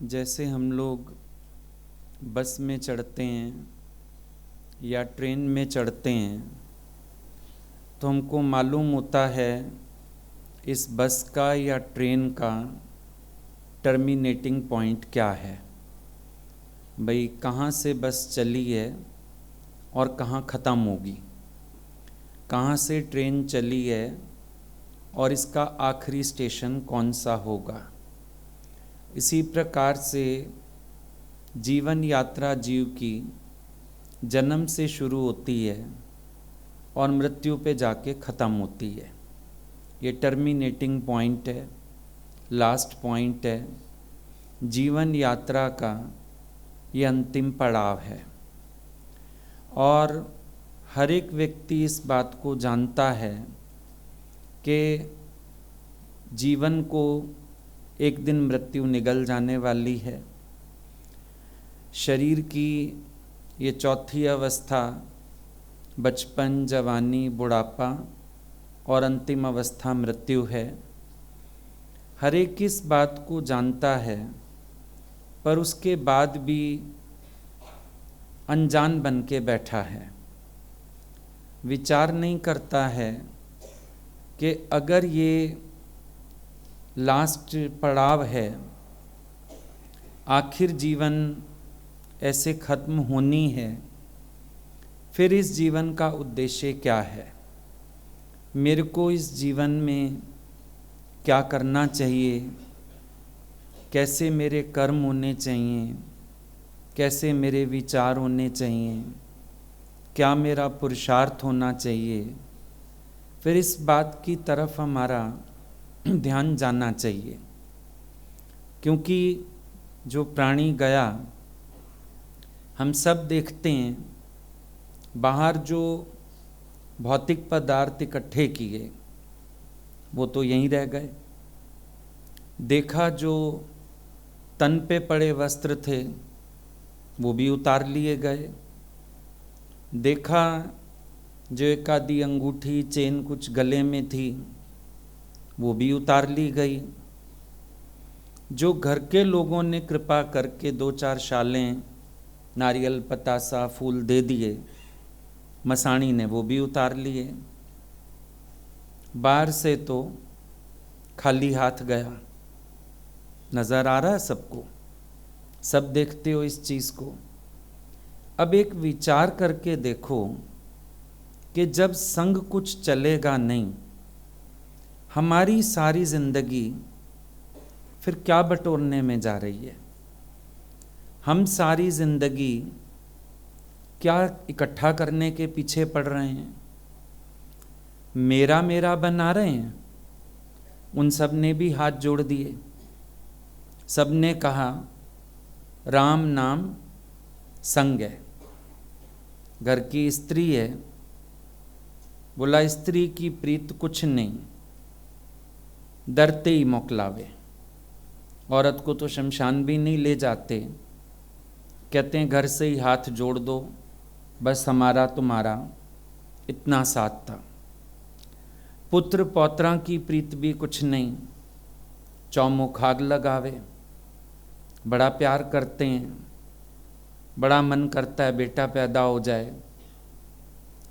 जैसे हम लोग बस में चढ़ते हैं या ट्रेन में चढ़ते हैं तो हमको मालूम होता है इस बस का या ट्रेन का टर्मिनेटिंग पॉइंट क्या है। भाई कहाँ से बस चली है और कहाँ ख़त्म होगी, कहाँ से ट्रेन चली है और इसका आखिरी स्टेशन कौन सा होगा। इसी प्रकार से जीवन यात्रा जीव की जन्म से शुरू होती है और मृत्यु पे जाके ख़त्म होती है। ये टर्मिनेटिंग पॉइंट है, लास्ट पॉइंट है, जीवन यात्रा का ये अंतिम पड़ाव है। और हर एक व्यक्ति इस बात को जानता है कि जीवन को एक दिन मृत्यु निगल जाने वाली है। शरीर की ये चौथी अवस्था बचपन, जवानी, बुढ़ापा और अंतिम अवस्था मृत्यु है। हर एक इस बात को जानता है, पर उसके बाद भी अनजान बन के बैठा है। विचार नहीं करता है कि अगर ये लास्ट पड़ाव है, आखिर जीवन ऐसे ख़त्म होनी है, फिर इस जीवन का उद्देश्य क्या है, मेरे को इस जीवन में क्या करना चाहिए, कैसे मेरे कर्म होने चाहिए, कैसे मेरे विचार होने चाहिए, क्या मेरा पुरुषार्थ होना चाहिए। फिर इस बात की तरफ हमारा ध्यान जाना चाहिए, क्योंकि जो प्राणी गया, हम सब देखते हैं बाहर जो भौतिक पदार्थ इकट्ठे किए वो तो यहीं रह गए। देखा जो तन पे पड़े वस्त्र थे वो भी उतार लिए गए। देखा जो एक आधी अंगूठी चेन कुछ गले में थी वो भी उतार ली गई। जो घर के लोगों ने कृपा करके 2-4 शालें, नारियल, पतासा, फूल दे दिए, मसाणी ने वो भी उतार लिए। बाहर से तो खाली हाथ गया। नज़र आ रहा है सबको, सब देखते हो इस चीज़ को। अब एक विचार करके देखो कि जब संग कुछ चलेगा नहीं, हमारी सारी जिंदगी फिर क्या बटोरने में जा रही है। हम सारी जिंदगी क्या इकट्ठा करने के पीछे पड़ रहे हैं, मेरा मेरा बना रहे हैं। उन सब ने भी हाथ जोड़ दिए, सब ने कहा राम नाम संग है। घर की स्त्री है, बोला स्त्री की प्रीत कुछ नहीं, डरते ही मोकलावे। औरत को तो शमशान भी नहीं ले जाते, कहते हैं घर से ही हाथ जोड़ दो, बस हमारा तुम्हारा इतना साथ था। पुत्र पौत्रा की प्रीत भी कुछ नहीं, चौमुख आग लगावे। बड़ा प्यार करते हैं, बड़ा मन करता है बेटा पैदा हो जाए।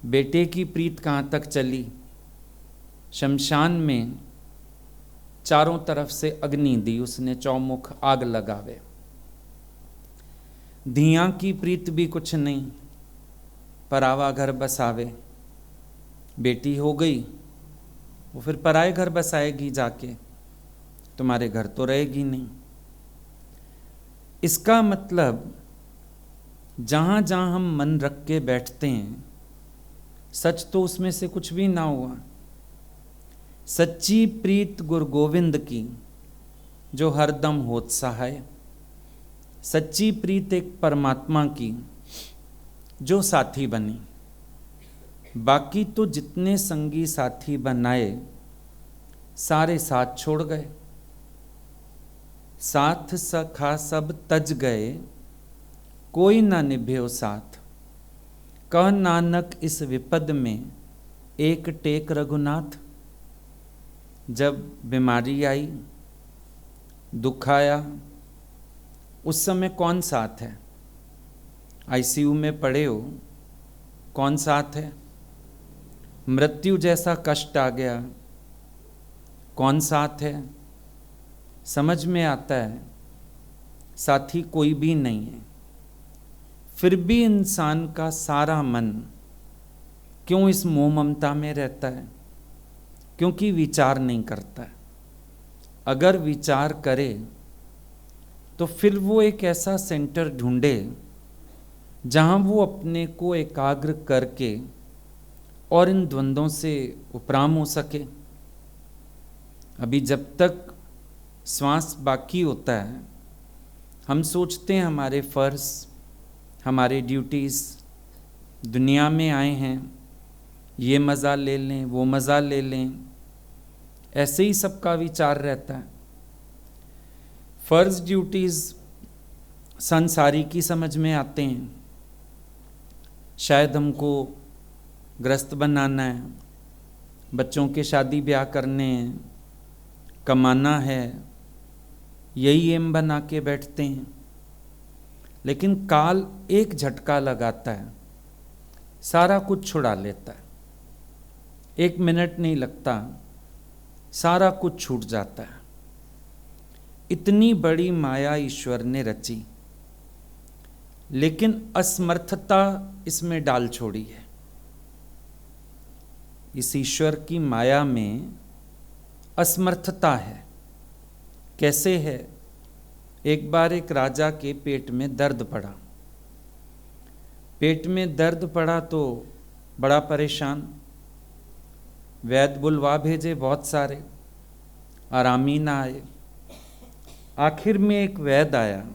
बेटे की प्रीत कहाँ तक चली, शमशान में चारों तरफ से अग्नि दी उसने, चौमुख आग लगावे। धिया की प्रीत भी कुछ नहीं, परावा घर बसावे। बेटी हो गई वो फिर पराए घर बसाएगी जाके, तुम्हारे घर तो रहेगी नहीं। इसका मतलब जहाँ जहाँ हम मन रख के बैठते हैं, सच तो उसमें से कुछ भी ना हुआ। सच्ची प्रीत गुरु गोविंद की जो हरदम होत सहाय, सच्ची प्रीत एक परमात्मा की जो साथी बनी। बाकी तो जितने संगी साथी बनाए सारे साथ छोड़ गए। साथ सखा सब तज गए, कोई ना निभ्यो साथ। कह नानक इस विपद में एक टेक रघुनाथ। जब बीमारी आई, दुख आया, उस समय कौन साथ है? आईसीयू में पड़े हो, कौन साथ है? मृत्यु जैसा कष्ट आ गया, कौन साथ है? समझ में आता है साथी कोई भी नहीं है। फिर भी इंसान का सारा मन क्यों इस मोह ममता में रहता है? क्योंकि विचार नहीं करता है। अगर विचार करे तो फिर वो एक ऐसा सेंटर ढूंढे जहाँ वो अपने को एकाग्र करके और इन द्वंद्वों से उपराम हो सके। अभी जब तक श्वास बाकी होता है, हम सोचते हैं हमारे फ़र्ज, हमारे ड्यूटीज़, दुनिया में आए हैं, ये मज़ा ले लें, वो मज़ा ले लें, ऐसे ही सबका विचार रहता है। फ़र्ज ड्यूटीज़ संसारी की समझ में आते हैं, शायद हमको ग्रस्त बनाना है, बच्चों के शादी ब्याह करने हैं, कमाना है, यही एम बना के बैठते हैं। लेकिन काल एक झटका लगाता है, सारा कुछ छुड़ा लेता है। 1 मिनट नहीं लगता, सारा कुछ छूट जाता है। इतनी बड़ी माया ईश्वर ने रची, लेकिन असमर्थता इसमें डाल छोड़ी है। इस ईश्वर की माया में असमर्थता है। कैसे है? एक बार एक राजा के पेट में दर्द पड़ा। पेट में दर्द पड़ा तो बड़ा परेशान, वैद्य बुलवा भेजे बहुत सारे, आराम ही ना आए। आखिर में एक वैद्य आया।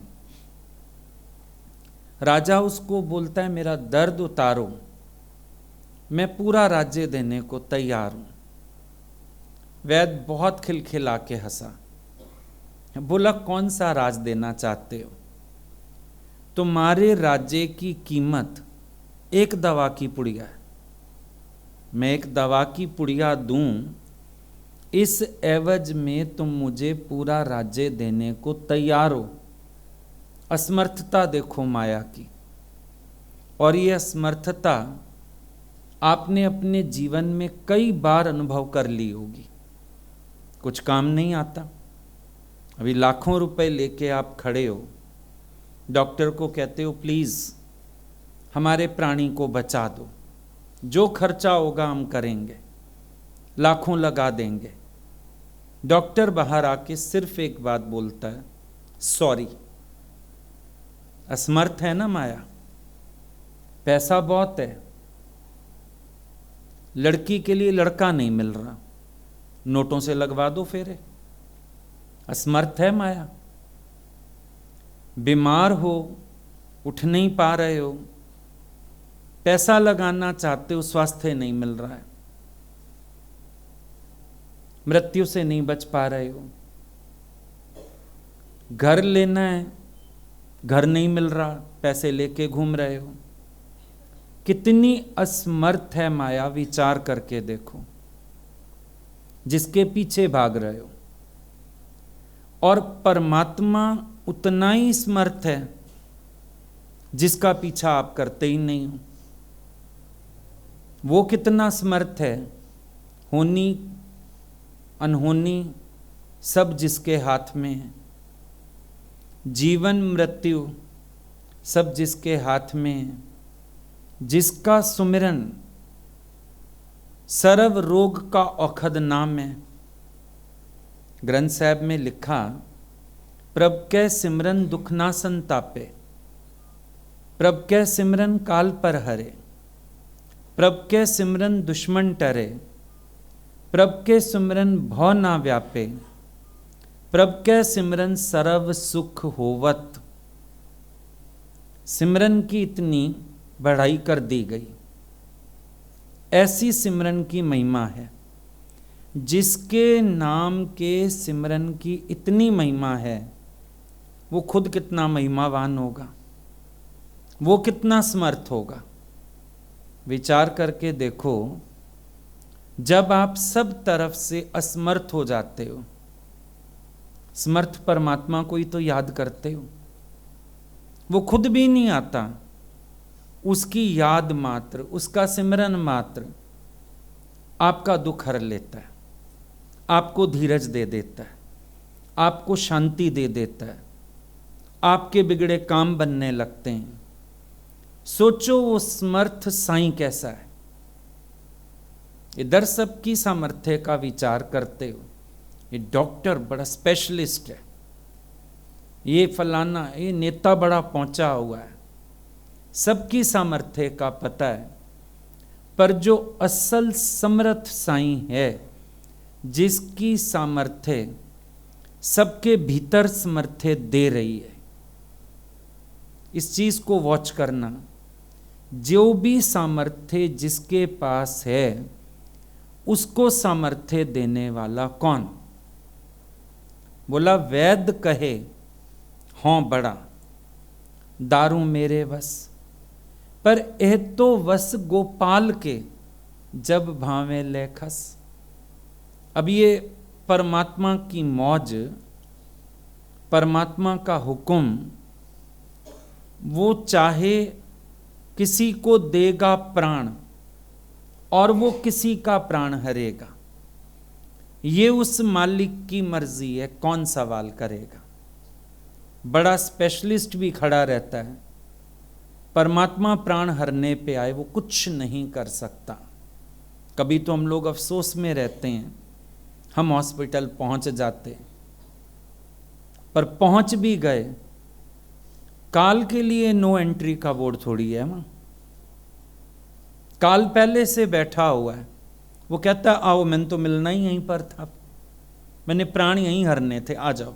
राजा उसको बोलता है, मेरा दर्द उतारो, मैं पूरा राज्य देने को तैयार हूं। वैद्य बहुत खिलखिला के हंसा, बोला कौन सा राज देना चाहते हो? तुम्हारे राज्य की कीमत एक दवा की पुड़िया है। मैं एक दवा की पुड़िया दूं, इस एवज में तुम मुझे पूरा राज्य देने को तैयार हो। असमर्थता देखो माया की। और ये असमर्थता आपने अपने जीवन में कई बार अनुभव कर ली होगी। कुछ काम नहीं आता। अभी लाखों रुपए लेके आप खड़े हो, डॉक्टर को कहते हो प्लीज़ हमारे प्राणी को बचा दो, जो खर्चा होगा हम करेंगे, लाखों लगा देंगे। डॉक्टर बाहर आके सिर्फ एक बात बोलता है, सॉरी। असमर्थ है ना माया। पैसा बहुत है, लड़की के लिए लड़का नहीं मिल रहा, नोटों से लगवा दो फेरे। असमर्थ है माया। बीमार हो, उठ नहीं पा रहे हो, पैसा लगाना चाहते हो, स्वास्थ्य नहीं मिल रहा है, मृत्यु से नहीं बच पा रहे हो, घर लेना है, घर नहीं मिल रहा, पैसे लेके घूम रहे हो। कितनी असमर्थ है माया, विचार करके देखो। जिसके पीछे भाग रहे हो। और परमात्मा उतना ही समर्थ है जिसका पीछा आप करते ही नहीं हो। वो कितना समर्थ है, होनी अनहोनी सब जिसके हाथ में है, जीवन मृत्यु सब जिसके हाथ में है, जिसका सुमिरन सर्व रोग का औखद नाम है। ग्रंथ साहब में लिखा, प्रभ कै सिमरन दुख ना संतापे, प्रभ कै सिमरन काल पर हरे, प्रभ कै सिमरन दुश्मन टरे, प्रभ के सिमरन भव ना व्यापे, प्रभ कै सिमरन सर्व सुख होवत। सिमरन की इतनी बढ़ाई कर दी गई। ऐसी सिमरन की महिमा है। जिसके नाम के सिमरन की इतनी महिमा है, वो खुद कितना महिमावान होगा, वो कितना समर्थ होगा। विचार करके देखो, जब आप सब तरफ से असमर्थ हो जाते हो, समर्थ परमात्मा को ही तो याद करते हो। वो खुद भी नहीं आता, उसकी याद मात्र, उसका सिमरन मात्र आपका दुख हर लेता है, आपको धीरज दे देता है, आपको शांति दे देता है, आपके बिगड़े काम बनने लगते हैं। सोचो वो समर्थ साईं कैसा है। इधर सबकी सामर्थ्य का विचार करते हो, ये डॉक्टर बड़ा स्पेशलिस्ट है, ये फलाना, ये नेता बड़ा पहुंचा हुआ है, सबकी सामर्थ्य का पता है। पर जो असल समर्थ साईं है, जिसकी सामर्थ्य सबके भीतर सामर्थ्य दे रही है, इस चीज को वॉच करना। जो भी सामर्थ्य जिसके पास है, उसको सामर्थ्य देने वाला कौन? बोला वैद कहे हों बड़ा, दारू मेरे वस, पर एह तो वस गोपाल के, जब भावे ले खस। अब ये परमात्मा की मौज, परमात्मा का हुक्म, वो चाहे किसी को देगा प्राण और वो किसी का प्राण हरेगा, ये उस मालिक की मर्जी है, कौन सवाल करेगा। बड़ा स्पेशलिस्ट भी खड़ा रहता है, परमात्मा प्राण हरने पे आए वो कुछ नहीं कर सकता। कभी तो हम लोग अफसोस में रहते हैं, हम हॉस्पिटल पहुंच जाते, पर पहुंच भी गए, काल के लिए नो एंट्री का बोर्ड थोड़ी है वहां। काल पहले से बैठा हुआ है, वो कहता आओ, मैंने तो मिलना ही यहीं पर था, मैंने प्राण यहीं हरने थे, आ जाओ।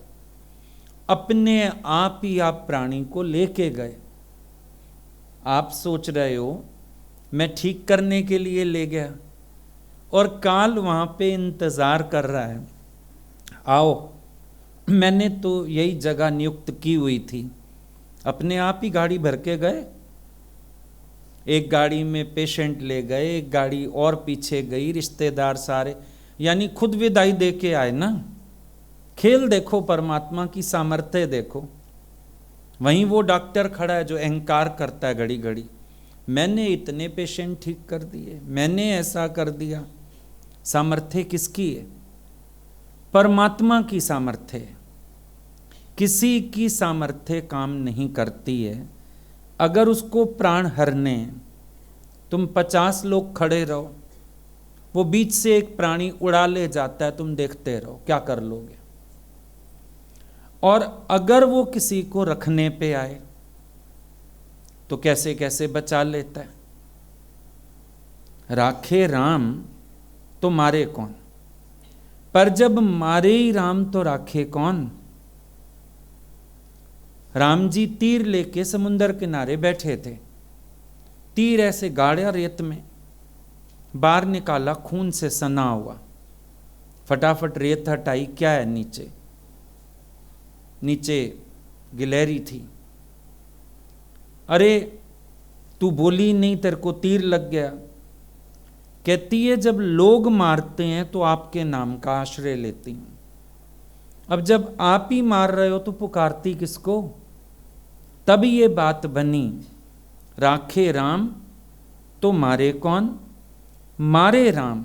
अपने आप ही आप प्राणी को लेके गए। आप सोच रहे हो मैं ठीक करने के लिए ले गया, और काल वहां पे इंतजार कर रहा है, आओ, मैंने तो यही जगह नियुक्त की हुई थी। अपने आप ही गाड़ी भर के गए, एक गाड़ी में पेशेंट ले गए, एक गाड़ी और पीछे गई, रिश्तेदार सारे, यानी खुद विदाई दे के आए ना। खेल देखो, परमात्मा की सामर्थ्य देखो। वहीं वो डॉक्टर खड़ा है जो अहंकार करता है घड़ी घड़ी, मैंने इतने पेशेंट ठीक कर दिए, मैंने ऐसा कर दिया। सामर्थ्य किसकी है? परमात्मा की सामर्थ्य है। किसी की सामर्थ्य काम नहीं करती है। अगर उसको प्राण हरने, तुम 50 लोग खड़े रहो, वो बीच से एक प्राणी उड़ा ले जाता है, तुम देखते रहो, क्या कर लोगे? और अगर वो किसी को रखने पे आए तो कैसे कैसे बचा लेता है। राखे राम तो मारे कौन, पर जब मारे ही राम तो राखे कौन। राम जी तीर लेके समुंदर किनारे बैठे थे, तीर ऐसे गाड़ा रेत में, बाहर निकाला, खून से सना हुआ, फटाफट रेत हटाई, क्या है नीचे? नीचे गिलहरी थी। अरे तू बोली नहीं, तेरे को तीर लग गया। कहती है जब लोग मारते हैं तो आपके नाम का आश्रय लेती हूं, अब जब आप ही मार रहे हो तो पुकारती किसको? तब ये बात बनी, राखे राम तो मारे कौन, मारे राम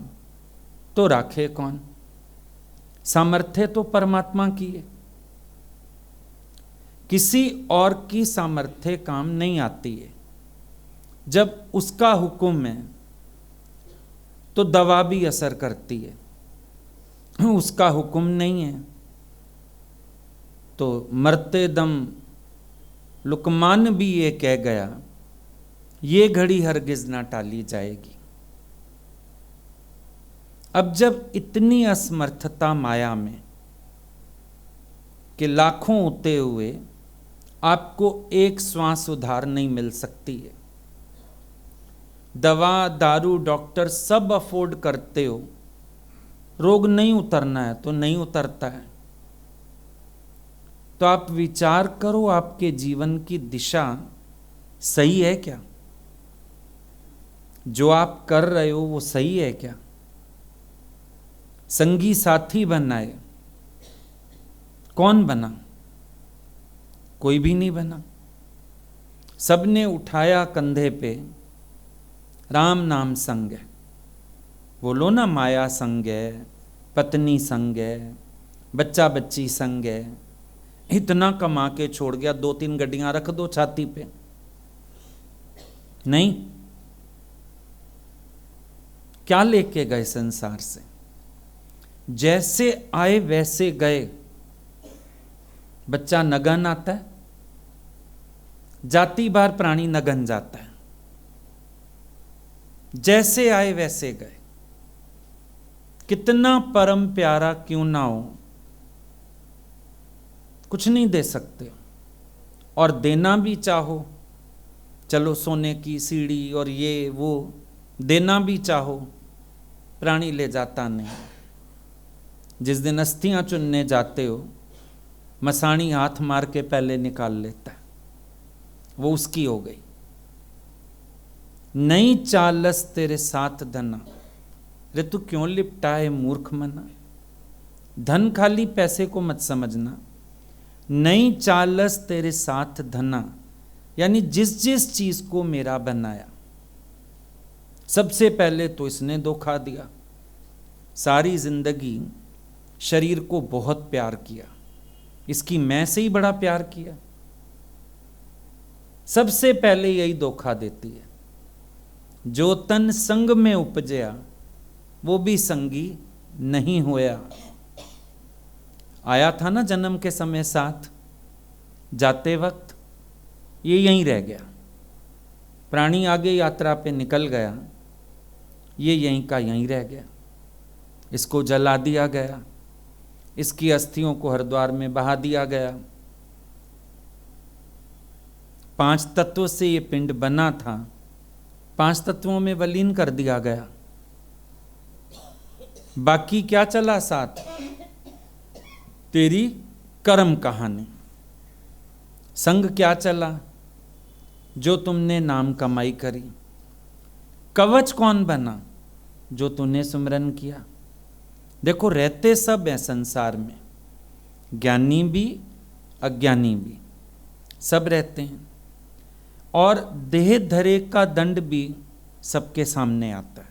तो राखे कौन। सामर्थ्य तो परमात्मा की है, किसी और की सामर्थ्य काम नहीं आती है। जब उसका हुक्म है तो दवा भी असर करती है, उसका हुक्म नहीं है तो मरते दम लुकमान भी ये कह गया, ये घड़ी हरगिज ना टाली जाएगी। अब जब इतनी असमर्थता माया में कि लाखों होते हुए आपको एक श्वास उधार नहीं मिल सकती है, दवा दारू डॉक्टर सब अफोर्ड करते हो, रोग नहीं उतरना है तो नहीं उतरता है। तो आप विचार करो, आपके जीवन की दिशा सही है क्या? जो आप कर रहे हो वो सही है क्या? संगी साथी बनाए, कौन बना? कोई भी नहीं बना। सबने उठाया कंधे पे, राम नाम संग है। बोलो ना, माया संग है, पत्नी संग है, बच्चा बच्ची संग है। इतना कमा के छोड़ गया, 2-3 गड्डियां रख दो छाती पे, नहीं। क्या लेके गए संसार से? जैसे आए वैसे गए। बच्चा नगन आता है, जाती बार प्राणी नगन जाता है। जैसे आए वैसे गए। कितना परम प्यारा क्यों ना हो, कुछ नहीं दे सकते। और देना भी चाहो, चलो सोने की सीढ़ी और ये वो देना भी चाहो, प्राणी ले जाता नहीं। जिस दिन अस्थियां चुनने जाते हो, मसाणी हाथ मार के पहले निकाल लेता है, वो उसकी हो गई। नहीं चालस तेरे साथ धना, रे तू क्यों लिपटा है मूर्ख मना। धन खाली पैसे को मत समझना। नहीं चालस तेरे साथ धना, यानी जिस जिस चीज को मेरा बनाया, सबसे पहले तो इसने धोखा दिया। सारी जिंदगी शरीर को बहुत प्यार किया, इसकी मैं से ही बड़ा प्यार किया। सबसे पहले यही धोखा देती है। जो तन संग में उपजया, वो भी संगी नहीं होया। आया था ना जन्म के समय साथ, जाते वक्त ये यहीं रह गया। प्राणी आगे यात्रा पे निकल गया, ये यहीं का यहीं रह गया। इसको जला दिया गया, इसकी अस्थियों को हरिद्वार में बहा दिया गया। 5 तत्वों से ये पिंड बना था, 5 तत्वों में विलीन कर दिया गया। बाकी क्या चला साथ? तेरी कर्म कहानी। संग क्या चला? जो तुमने नाम कमाई करी। कवच कौन बना? जो तूने सुमरन किया। देखो, रहते सब हैं संसार में, ज्ञानी भी अज्ञानी भी, सब रहते हैं। और देह धरे का दंड भी सबके सामने आता है।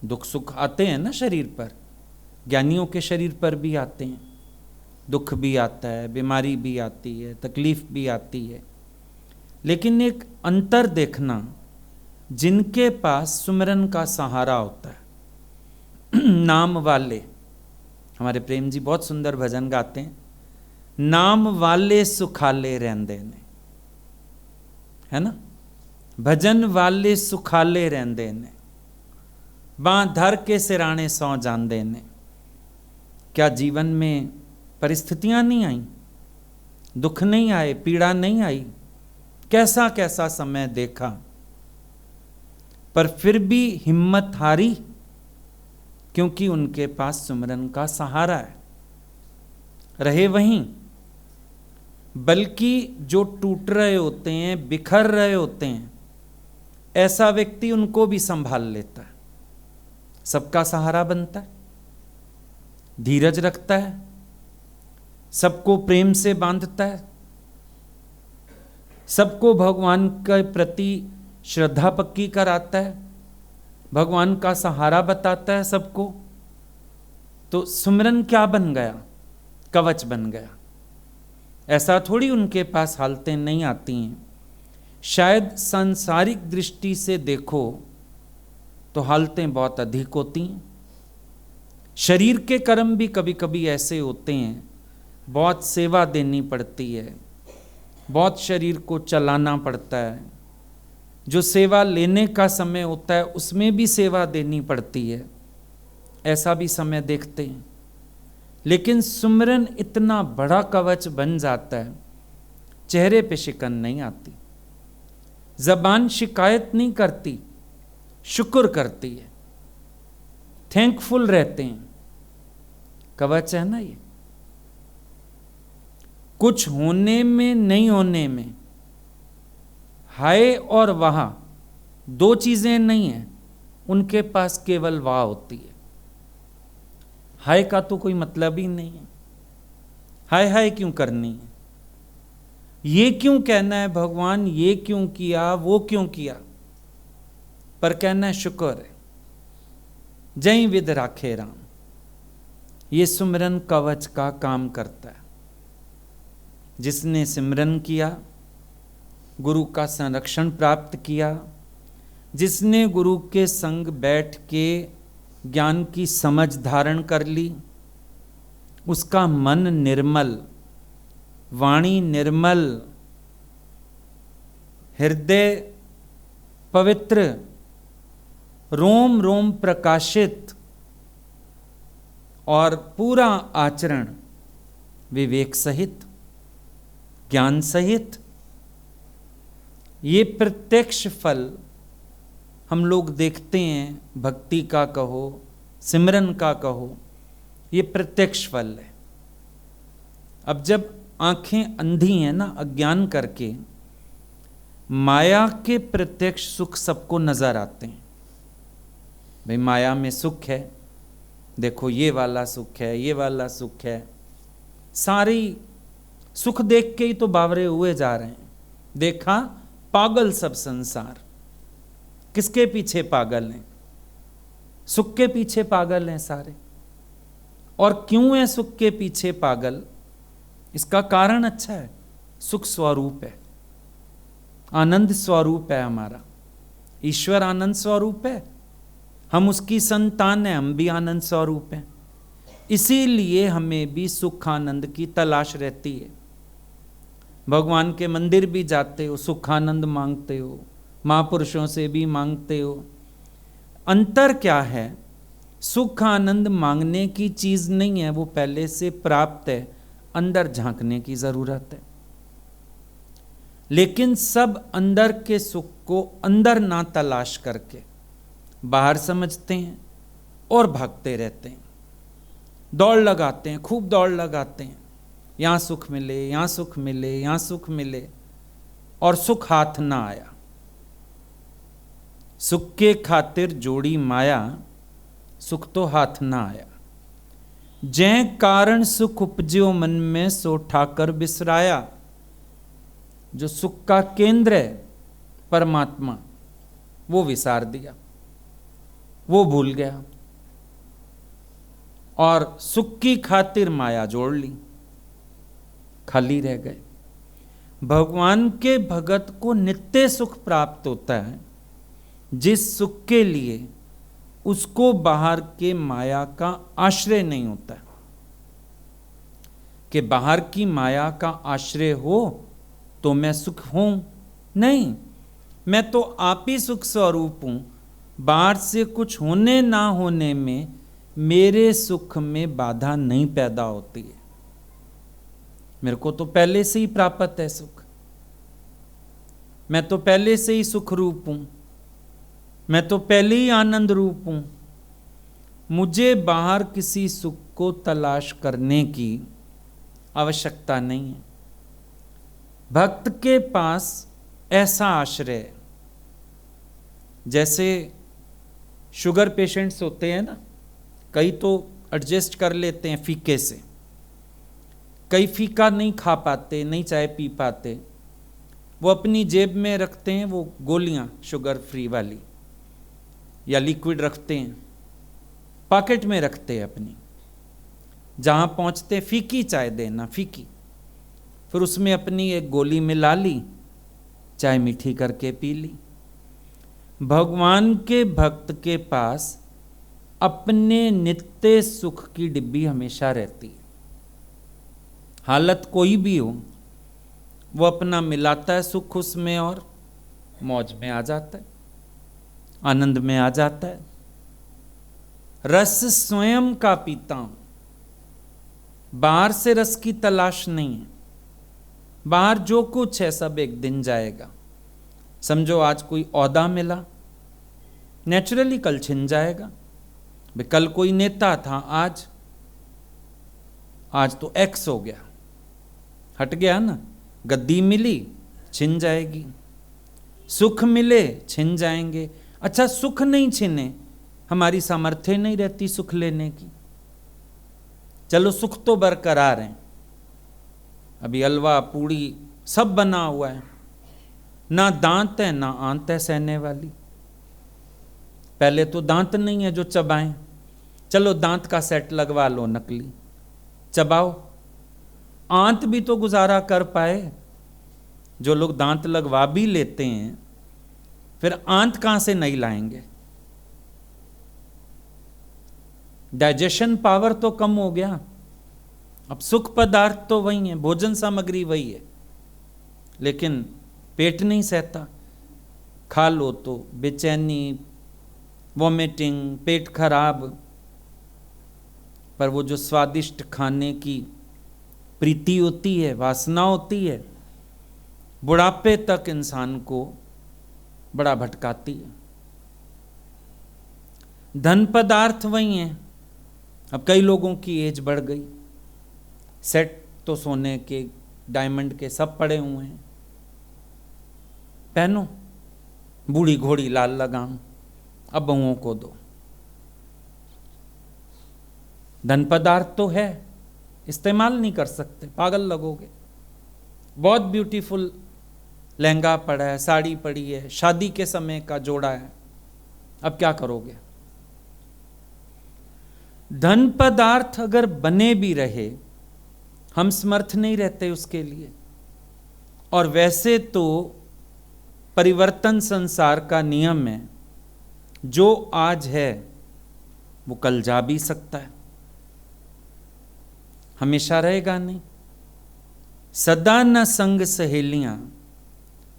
दुख सुख आते हैं ना शरीर पर, ज्ञानियों के शरीर पर भी आते हैं। दुख भी आता है, बीमारी भी आती है, तकलीफ भी आती है। लेकिन एक अंतर देखना, जिनके पास सुमरन का सहारा होता है, नाम वाले, हमारे प्रेम जी बहुत सुंदर भजन गाते हैं, नाम वाले सुखाले रहंदे ने, है ना। भजन वाले सुखाले रहंदे ने, बां धर के सिराने सौ जांदे ने। क्या जीवन में परिस्थितियां नहीं आई, दुख नहीं आए, पीड़ा नहीं आई? कैसा कैसा समय देखा, पर फिर भी हिम्मत हारी, क्योंकि उनके पास सुमरन का सहारा है। रहे वहीं, बल्कि जो टूट रहे होते हैं, बिखर रहे होते हैं, ऐसा व्यक्ति उनको भी संभाल लेता है, सबका सहारा बनता है, धीरज रखता है, सबको प्रेम से बांधता है, सबको भगवान के प्रति श्रद्धा पक्की कराता है, भगवान का सहारा बताता है सबको। तो सुमरन क्या बन गया? कवच बन गया। ऐसा थोड़ी उनके पास हालतें नहीं आती हैं। शायद सांसारिक दृष्टि से देखो तो हालतें बहुत अधिक होती हैं। शरीर के कर्म भी कभी कभी ऐसे होते हैं, बहुत सेवा देनी पड़ती है, बहुत शरीर को चलाना पड़ता है। जो सेवा लेने का समय होता है उसमें भी सेवा देनी पड़ती है, ऐसा भी समय देखते हैं। लेकिन सुमरन इतना बड़ा कवच बन जाता है, चेहरे पे शिकन नहीं आती, जबान शिकायत नहीं करती, शुक्र करती है, थैंकफुल रहते हैं। कवच है ना ये। कुछ होने में नहीं होने में, हाय और वाह दो चीजें नहीं है, उनके पास केवल वाह होती है। हाय का तो कोई मतलब ही नहीं है, हाय हाय क्यों करनी है। ये क्यों कहना है भगवान, ये क्यों किया, वो क्यों किया, पर कहना है शुक्र है। जय विद राखे राम, ये सुमिरन कवच का काम करता है। जिसने सिमरन किया, गुरु का संरक्षण प्राप्त किया, जिसने गुरु के संग बैठ के ज्ञान की समझ धारण कर ली, उसका मन निर्मल, वाणी निर्मल, हृदय पवित्र, रोम रोम प्रकाशित और पूरा आचरण विवेक सहित, ज्ञान सहित। ये प्रत्यक्ष फल हम लोग देखते हैं, भक्ति का कहो, सिमरन का कहो, ये प्रत्यक्ष फल है। अब जब आंखें अंधी हैं ना अज्ञान करके, माया के प्रत्यक्ष सुख सबको नजर आते हैं। भाई माया में सुख है, देखो ये वाला सुख है, ये वाला सुख है, सारी सुख देख के ही तो बावरे हुए जा रहे हैं। देखा पागल सब संसार, किसके पीछे पागल हैं? सुख के पीछे पागल हैं सारे। और क्यों है सुख के पीछे पागल? इसका कारण अच्छा है, सुख स्वरूप है, आनंद स्वरूप है हमारा। ईश्वर आनंद स्वरूप है, हम उसकी संतान हैं, हम भी आनंद स्वरूप हैं। इसीलिए हमें भी सुख आनंद की तलाश रहती है। भगवान के मंदिर भी जाते हो, सुख आनंद मांगते हो, महापुरुषों से भी मांगते हो। अंतर क्या है? सुख आनंद मांगने की चीज नहीं है, वो पहले से प्राप्त है, अंदर झांकने की जरूरत है। लेकिन सब अंदर के सुख को अंदर ना तलाश करके बाहर समझते हैं और भागते रहते हैं, दौड़ लगाते हैं, खूब दौड़ लगाते हैं, यहां सुख मिले, यहां सुख मिले, यहां सुख मिले, और सुख हाथ ना आया। सुख के खातिर जोड़ी माया, सुख तो हाथ ना आया। जै कारण सुख उपज्यो मन में, सो ठाकर बिसराया। जो सुख का केंद्र है परमात्मा, वो विसार दिया, वो भूल गया, और सुख की खातिर माया जोड़ ली, खाली रह गए। भगवान के भगत को नित्य सुख प्राप्त होता है, जिस सुख के लिए उसको बाहर के माया का आश्रय नहीं होता। कि बाहर की माया का आश्रय हो तो मैं सुख हूं, नहीं, मैं तो आप ही सुख स्वरूप हूं। बाहर से कुछ होने ना होने में मेरे सुख में बाधा नहीं पैदा होती है। मेरे को तो पहले से ही प्राप्त है सुख, मैं तो पहले से ही सुख रूप हूं, मैं तो पहले ही आनंद रूप हूं। मुझे बाहर किसी सुख को तलाश करने की आवश्यकता नहीं है। भक्त के पास ऐसा आश्रय है, जैसे शुगर पेशेंट्स होते हैं ना, कई तो एडजस्ट कर लेते हैं फीके से, कई फीका नहीं खा पाते, नहीं चाय पी पाते, वो अपनी जेब में रखते हैं वो गोलियां शुगर फ्री वाली, या लिक्विड रखते हैं, पॉकेट में रखते हैं अपनी। जहां पहुंचते फीकी चाय देना, फीकी, फिर उसमें अपनी एक गोली मिला ली, चाय मीठी करके पी ली। भगवान के भक्त के पास अपने नित्य सुख की डिब्बी हमेशा रहती है। हालत कोई भी हो, वो अपना मिलाता है सुख उसमें और मौज में आ जाता है, आनंद में आ जाता है। रस स्वयं का पीता हूं, बाहर से रस की तलाश नहीं है। बाहर जो कुछ है सब एक दिन जाएगा। समझो आज कोई ओहदा मिला, नेचुरली कल छिन जाएगा। कल कोई नेता था, आज तो एक्स हो गया, हट गया ना। गद्दी मिली, छिन जाएगी। सुख मिले, छिन जाएंगे। अच्छा, सुख नहीं छिने, हमारी सामर्थ्य नहीं रहती सुख लेने की। चलो सुख तो बरकरार हैं, अभी हलवा पूड़ी सब बना हुआ है, ना दांत है ना आंत है सहने वाली। पहले तो दांत नहीं है जो चबाएं, चलो दांत का सेट लगवा लो नकली, चबाओ। आंत भी तो गुजारा कर पाए। जो लोग दांत लगवा भी लेते हैं, फिर आंत कहां से नहीं लाएंगे? डाइजेशन पावर तो कम हो गया। अब सुख पदार्थ तो वही है, भोजन सामग्री वही है, लेकिन पेट नहीं सहता। खा लो तो बेचैनी, वॉमिटिंग, पेट खराब। पर वो जो स्वादिष्ट खाने की प्रीति होती है, वासना होती है, बुढ़ापे तक इंसान को बड़ा भटकाती है। धन पदार्थ वही हैं। अब कई लोगों की एज बढ़ गई, सेट तो सोने के, डायमंड के सब पड़े हुए हैं, पहनो। बूढ़ी घोड़ी लाल लगाम, अब बहुओं को दो। धन पदार्थ तो है, इस्तेमाल नहीं कर सकते, पागल लगोगे। बहुत ब्यूटीफुल लहंगा पड़ा है, साड़ी पड़ी है, शादी के समय का जोड़ा है, अब क्या करोगे? धन पदार्थ अगर बने भी रहे, हम समर्थ नहीं रहते उसके लिए। और वैसे तो परिवर्तन संसार का नियम है, जो आज है वो कल जा भी सकता है, हमेशा रहेगा नहीं। सदा न संग सहेलियां,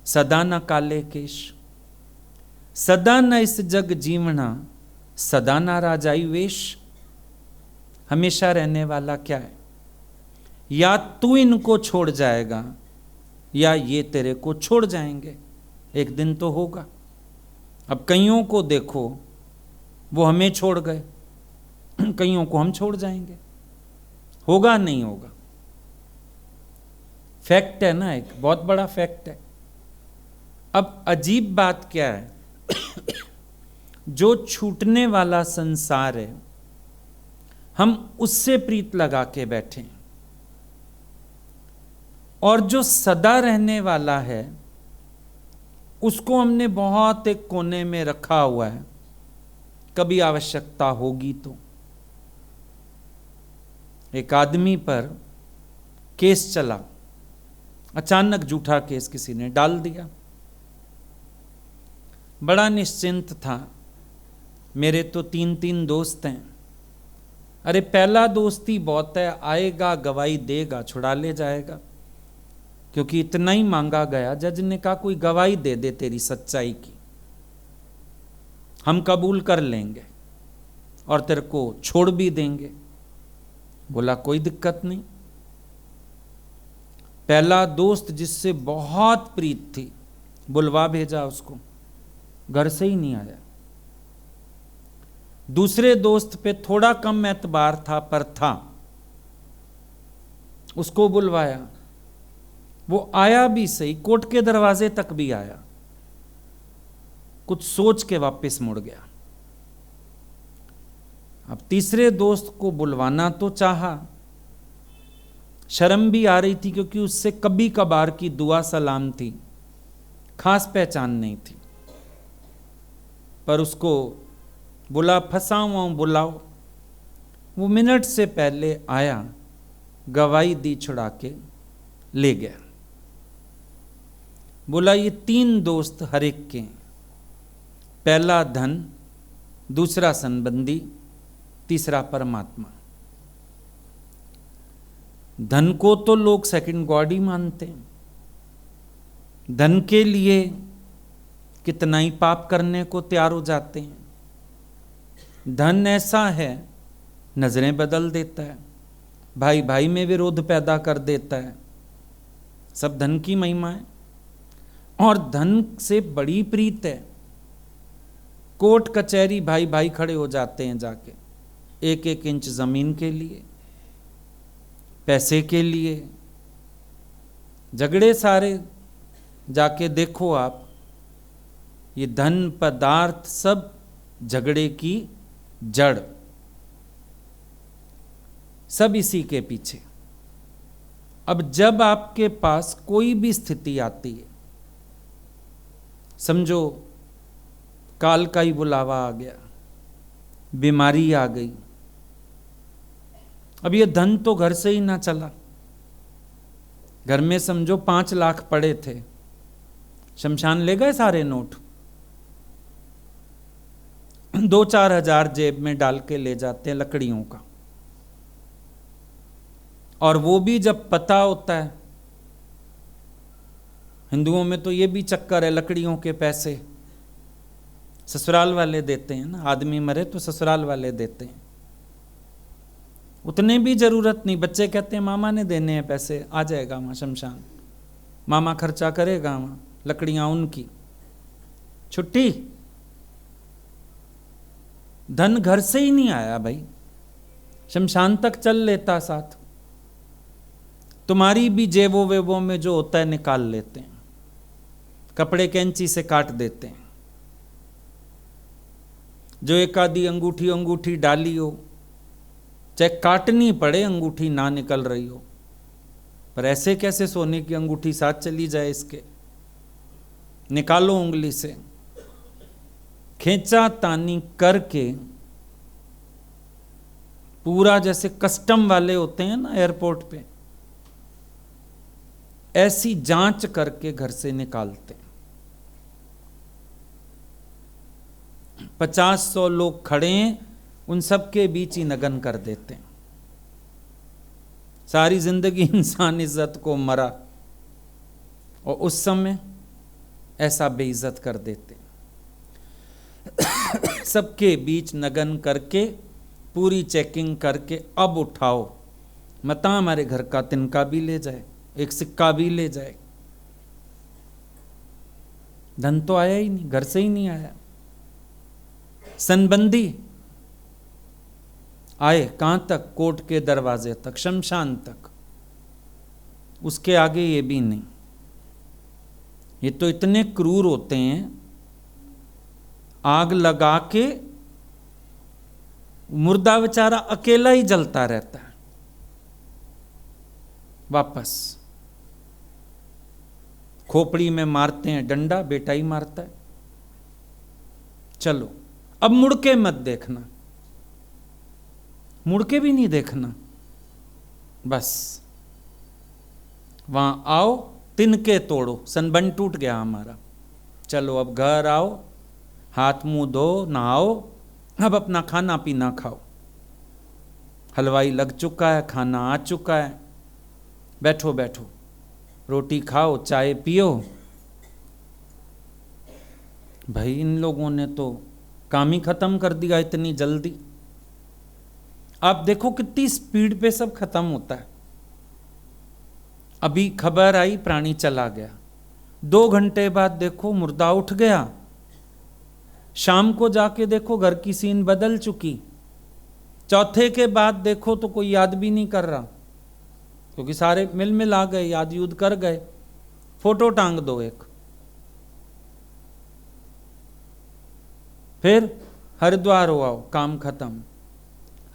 सदा न काले केश, सदा न इस जग जीवना, सदा न राजाई वेश। हमेशा रहने वाला क्या है? या तू इनको छोड़ जाएगा या ये तेरे को छोड़ जाएंगे, एक दिन तो होगा। अब कईयों को देखो, वो हमें छोड़ गए, कईयों को हम छोड़ जाएंगे। होगा नहीं होगा, फैक्ट है ना, एक बहुत बड़ा फैक्ट है। अब अजीब बात क्या है, जो छूटने वाला संसार है, हम उससे प्रीत लगा के बैठे, और जो सदा रहने वाला है उसको हमने बहुत एक कोने में रखा हुआ है, कभी आवश्यकता होगी तो। एक आदमी पर केस चला, अचानक झूठा केस किसी ने डाल दिया। बड़ा निश्चिंत था, मेरे तो 3 दोस्त हैं। अरे पहला दोस्त ही बहुत है, आएगा गवाही देगा, छुड़ा ले जाएगा, क्योंकि इतना ही मांगा गया। जज ने कहा कोई गवाही दे दे तेरी सच्चाई की, हम कबूल कर लेंगे और तेरे को छोड़ भी देंगे। बोला कोई दिक्कत नहीं। पहला दोस्त जिससे बहुत प्रीत थी, बुलवा भेजा उसको, घर से ही नहीं आया। दूसरे दोस्त पे थोड़ा कम एतबार था, पर था, उसको बुलवाया। वो आया भी सही, कोर्ट के दरवाजे तक भी आया, कुछ सोच के वापस मुड़ गया। अब तीसरे दोस्त को बुलवाना तो चाहा, शर्म भी आ रही थी, क्योंकि उससे कभी कभार की दुआ सलाम थी, खास पहचान नहीं थी। पर उसको बुला, फंसा हुआ हूं, बुलाओ। वो मिनट से पहले आया, गवाही दी, छुड़ा के ले गया। बोला ये 3 दोस्त हर एक के, पहला धन, दूसरा संबंधी, तीसरा परमात्मा। धन को तो लोग सेकंड गॉड ही मानते हैं। धन के लिए कितना ही पाप करने को तैयार हो जाते हैं। धन ऐसा है, नजरें बदल देता है, भाई भाई में विरोध पैदा कर देता है। सब धन की महिमा है। और धन से बड़ी प्रीत है, कोर्ट कचहरी भाई भाई खड़े हो जाते हैं जाके, 1-1 इंच जमीन के लिए, पैसे के लिए। झगड़े सारे जाके देखो आप, ये धन पदार्थ सब झगड़े की जड़, सब इसी के पीछे। अब जब आपके पास कोई भी स्थिति आती है, समझो काल का ही बुलावा आ गया, बीमारी आ गई, अब ये धन तो घर से ही ना चला, घर में समझो 5 लाख पड़े थे, शमशान ले गए सारे नोट, 2-4 हजार जेब में डाल के ले जाते हैं लकड़ियों का, और वो भी जब पता होता है, हिंदुओं में तो ये भी चक्कर है, लकड़ियों के पैसे ससुराल वाले देते हैं ना, आदमी मरे तो ससुराल वाले देते हैं, उतने भी जरूरत नहीं, बच्चे कहते हैं मामा ने देने हैं पैसे, आ जाएगा वहाँ शमशान, मामा खर्चा करेगा वहाँ, लकड़ियाँ उनकी, छुट्टी। धन घर से ही नहीं आया भाई, शमशान तक चल लेता साथ, तुम्हारी भी जेबों वेबों में जो होता है निकाल लेते हैं, कपड़े कैंची से काट देते हैं, जो एक आधी अंगूठी डाली हो, चाहे काटनी पड़े अंगूठी ना निकल रही हो, पर ऐसे कैसे सोने की अंगूठी साथ चली जाए इसके, निकालो उंगली से, खींचा तानी करके पूरा, जैसे कस्टम वाले होते हैं ना एयरपोर्ट पे, ऐसी जांच करके घर से निकालते हैं। 50-100 लोग खड़े हैं, उन सब के बीच ही नगन कर देते हैं, सारी जिंदगी इंसान इज्जत को मरा, और उस समय ऐसा बेइज्जत कर देते हैं। सबके बीच नगन करके पूरी चेकिंग करके अब उठाओ, मता हमारे घर का तिनका भी ले जाए, एक सिक्का भी ले जाए, धन तो आया ही नहीं, घर से ही नहीं आया। सनबंदी आए कहां तक, कोर्ट के दरवाजे तक, शमशान तक, उसके आगे ये भी नहीं। ये तो इतने क्रूर होते हैं, आग लगा के मुर्दा बेचारा अकेला ही जलता रहता है, वापस खोपड़ी में मारते हैं डंडा, बेटा ही मारता है। चलो अब मुड़ के मत देखना, मुड़ के भी नहीं देखना, बस वहां आओ, तिनके तोड़ो, सनबन टूट गया हमारा, चलो अब घर आओ, हाथ मुंह धो, नहाओ, अब अपना खाना पीना खाओ, हलवाई लग चुका है, खाना आ चुका है, बैठो बैठो, रोटी खाओ, चाय पियो। भाई इन लोगों ने तो काम ही खत्म कर दिया इतनी जल्दी। आप देखो कितनी स्पीड पे सब खत्म होता है। अभी खबर आई प्राणी चला गया, 2 घंटे बाद देखो मुर्दा उठ गया, शाम को जाके देखो घर की सीन बदल चुकी, चौथे के बाद देखो तो कोई याद भी नहीं कर रहा, क्योंकि सारे मिल मिल आ गए, याद युद्ध कर गए, फोटो टांग दो एक, फिर हरिद्वार हो आओ, काम खत्म,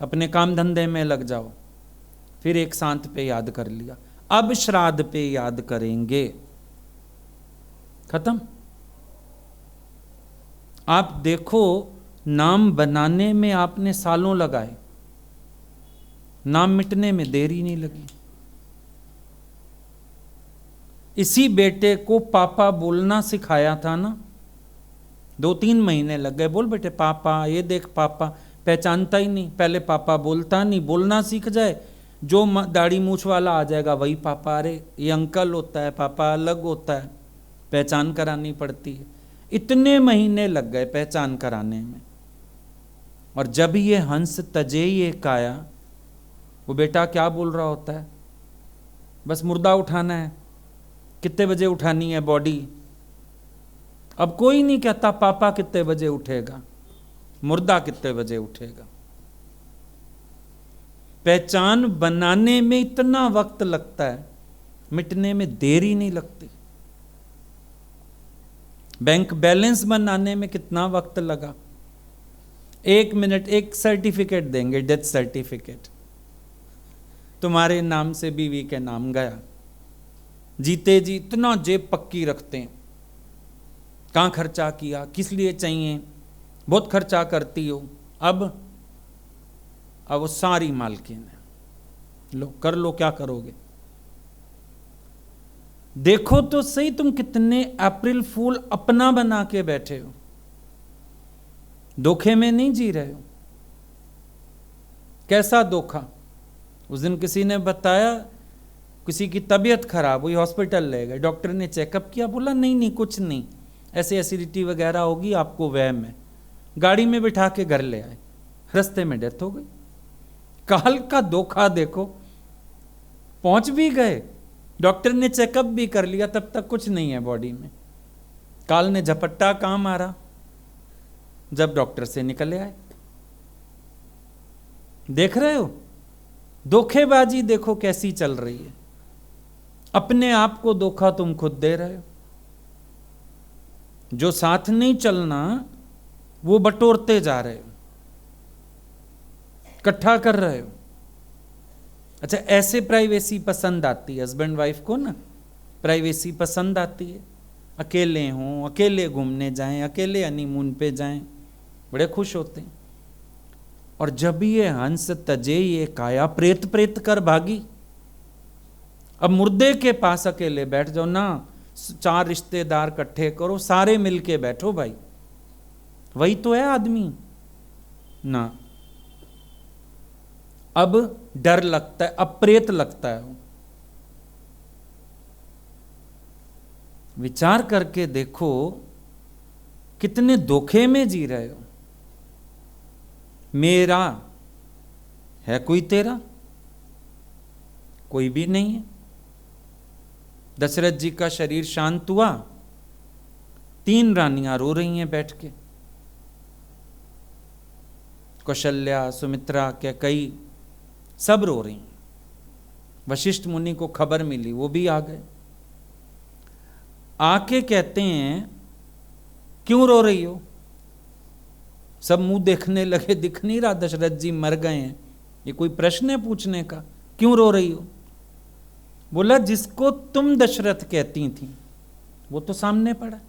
अपने काम धंधे में लग जाओ, फिर एक सांत पे याद कर लिया, अब श्राद्ध पे याद करेंगे, खत्म। आप देखो नाम बनाने में आपने सालों लगाए, नाम मिटने में देरी नहीं लगी। इसी बेटे को पापा बोलना सिखाया था ना, 2-3 महीने लग गए, बोल बेटे पापा, ये देख पापा, पहचानता ही नहीं, पहले पापा बोलता नहीं, बोलना सीख जाए, जो दाढ़ी मूछ वाला आ जाएगा वही पापा, अरे ये अंकल होता है, पापा अलग होता है, पहचान करानी पड़ती है। इतने महीने लग गए पहचान कराने में, और जब ये हंस तजे ये काया, वो बेटा क्या बोल रहा होता है, बस मुर्दा उठाना है, कितने बजे उठानी है बॉडी, अब कोई नहीं कहता पापा कितने बजे उठेगा, मुर्दा कितने बजे उठेगा। पहचान बनाने में इतना वक्त लगता है, मिटने में देरी नहीं लगती। बैंक बैलेंस बनाने में कितना वक्त लगा, 1 मिनट, एक सर्टिफिकेट देंगे, डेथ सर्टिफिकेट, तुम्हारे नाम से बीवी के नाम गया। जीते जी इतना जेब पक्की रखते हैं, कहाँ खर्चा किया, किस लिए चाहिए, बहुत खर्चा करती हो। अब वो सारी मालकिन है, लो कर लो, क्या करोगे। देखो तो सही तुम कितने अप्रैल फूल अपना बना के बैठे हो, धोखे में नहीं जी रहे हो। कैसा धोखा। उस दिन किसी ने बताया किसी की तबीयत खराब हुई, हॉस्पिटल ले गए, डॉक्टर ने चेकअप किया, बोला नहीं नहीं कुछ नहीं, ऐसे एसिडिटी वगैरह होगी, आपको वहम है। गाड़ी में बिठा के घर ले आए, रास्ते में डेथ हो गई। काल का धोखा देखो। पहुंच भी गए, डॉक्टर ने चेकअप भी कर लिया, तब तक कुछ नहीं है बॉडी में। काल ने झपट्टा कहां मारा, जब डॉक्टर से निकले आए। देख रहे हो धोखेबाजी, देखो कैसी चल रही है। अपने आप को धोखा तुम खुद दे रहे हो। जो साथ नहीं चलना वो बटोरते जा रहे हो, इकट्ठा कर रहे हो। अच्छा, ऐसे प्राइवेसी पसंद आती है हस्बैंड वाइफ को ना, प्राइवेसी पसंद आती है। अकेले हों, अकेले घूमने जाएं, अकेले हनीमून पे जाएं, बड़े खुश होते हैं। और जब ये हंस तजे ये काया, प्रेत प्रेत कर भागी। अब मुर्दे के पास अकेले बैठ जाओ ना, 4 रिश्तेदार इकट्ठे करो, सारे मिलके बैठो भाई, वही तो है आदमी ना। अब डर लगता है, अब प्रेत लगता है। विचार करके देखो कितने धोखे में जी रहे हो। मेरा है कोई तेरा, कोई भी नहीं है। दशरथ जी का शरीर शांत हुआ, 3 रानियां रो रही हैं बैठ के, कौशल्या, सुमित्रा, कैकेयी, सब रो रही हैं। वशिष्ठ मुनि को खबर मिली, वो भी आ गए। आके कहते हैं क्यों रो रही हो। सब मुंह देखने लगे, दिख नहीं रहा दशरथ जी मर गए हैं, ये कोई प्रश्न है पूछने का, क्यों रो रही हो। बोला जिसको तुम दशरथ कहती थी वो तो सामने पड़ा।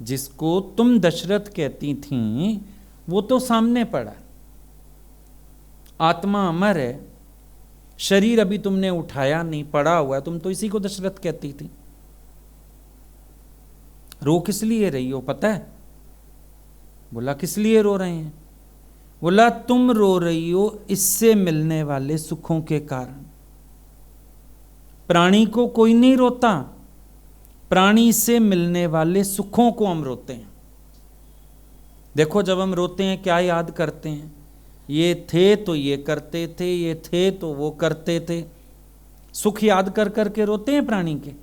जिसको तुम दशरथ कहती थी वो तो सामने पड़ा। आत्मा अमर है, शरीर अभी तुमने उठाया नहीं, पड़ा हुआ है, तुम तो इसी को दशरथ कहती थी। रो किस लिए रही हो पता है। बोला किस लिए रो रहे हैं। बोला तुम रो रही हो इससे मिलने वाले सुखों के कारण। प्राणी को कोई नहीं रोता, प्राणी से मिलने वाले सुखों को हम रोते हैं। देखो जब हम रोते हैं क्या याद करते हैं, ये थे तो ये करते थे, ये थे तो वो करते थे। सुख याद कर करके रोते हैं प्राणी के।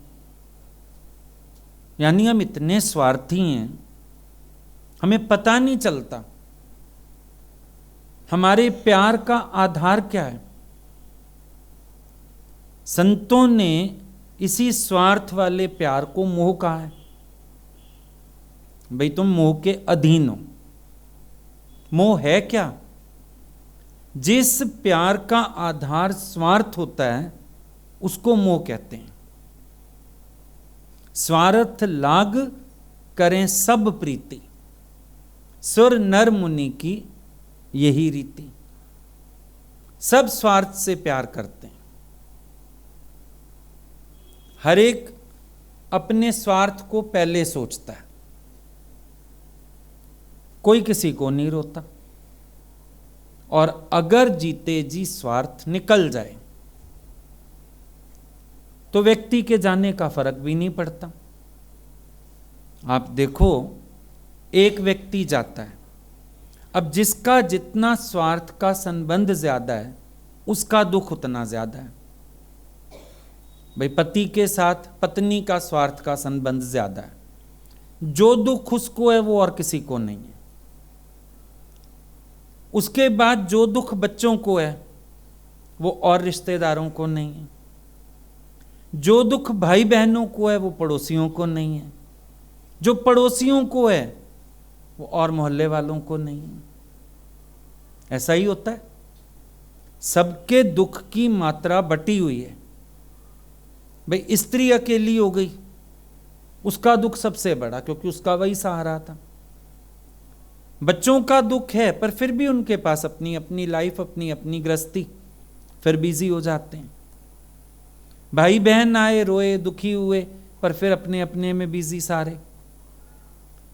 यानी हम इतने स्वार्थी हैं, हमें पता नहीं चलता हमारे प्यार का आधार क्या है। संतों ने इसी स्वार्थ वाले प्यार को मोह कहा है। भाई तुम मोह के अधीन हो। मोह है क्या। जिस प्यार का आधार स्वार्थ होता है उसको मोह कहते हैं। स्वार्थ लाग करें सब प्रीति, सुर नर मुनि की यही रीति। सब स्वार्थ से प्यार करते हैं। हर एक अपने स्वार्थ को पहले सोचता है, कोई किसी को नहीं रोता। और अगर जीते जी स्वार्थ निकल जाए तो व्यक्ति के जाने का फर्क भी नहीं पड़ता। आप देखो एक व्यक्ति जाता है, अब जिसका जितना स्वार्थ का संबंध ज्यादा है उसका दुख उतना ज्यादा है। भाई पति के साथ पत्नी का स्वार्थ का संबंध ज्यादा है, जो दुख उसको है वो और किसी को नहीं है। उसके बाद जो दुख बच्चों को है वो और रिश्तेदारों को नहीं है। जो दुख भाई बहनों को है वो पड़ोसियों को नहीं है। जो पड़ोसियों को है वो और मोहल्ले वालों को नहीं है। ऐसा ही होता है। सबके दुख की मात्रा बटी हुई है। भाई स्त्री अकेली हो गई, उसका दुख सबसे बड़ा, क्योंकि उसका वही सहारा था। बच्चों का दुख है, पर फिर भी उनके पास अपनी अपनी लाइफ, अपनी अपनी गृहस्थी, फिर बिजी हो जाते हैं। भाई बहन आए, रोए, दुखी हुए, पर फिर अपने अपने में बिजी सारे।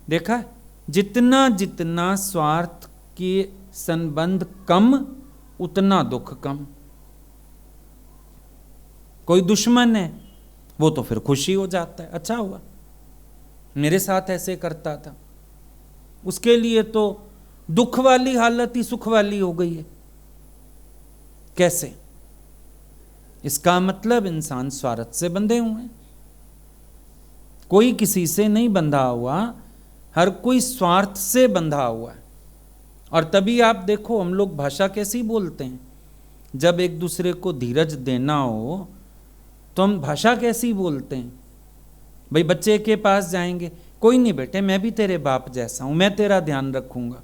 देखा, जितना जितना स्वार्थ के संबंध कम, उतना दुख कम। कोई दुश्मन है, वो तो फिर खुशी हो जाता है, अच्छा हुआ मेरे साथ ऐसे करता था। उसके लिए तो दुख वाली हालत ही सुख वाली हो गई है। कैसे? इसका मतलब इंसान स्वार्थ से बंधे हुए हैं। कोई किसी से नहीं बंधा हुआ, हर कोई स्वार्थ से बंधा हुआ है। और तभी आप देखो हम लोग भाषा कैसी बोलते हैं। जब एक दूसरे को धीरज देना हो तो हम भाषा कैसी बोलते हैं। भाई बच्चे के पास जाएंगे, कोई नहीं बेटे, मैं भी तेरे बाप जैसा हूं, मैं तेरा ध्यान रखूंगा।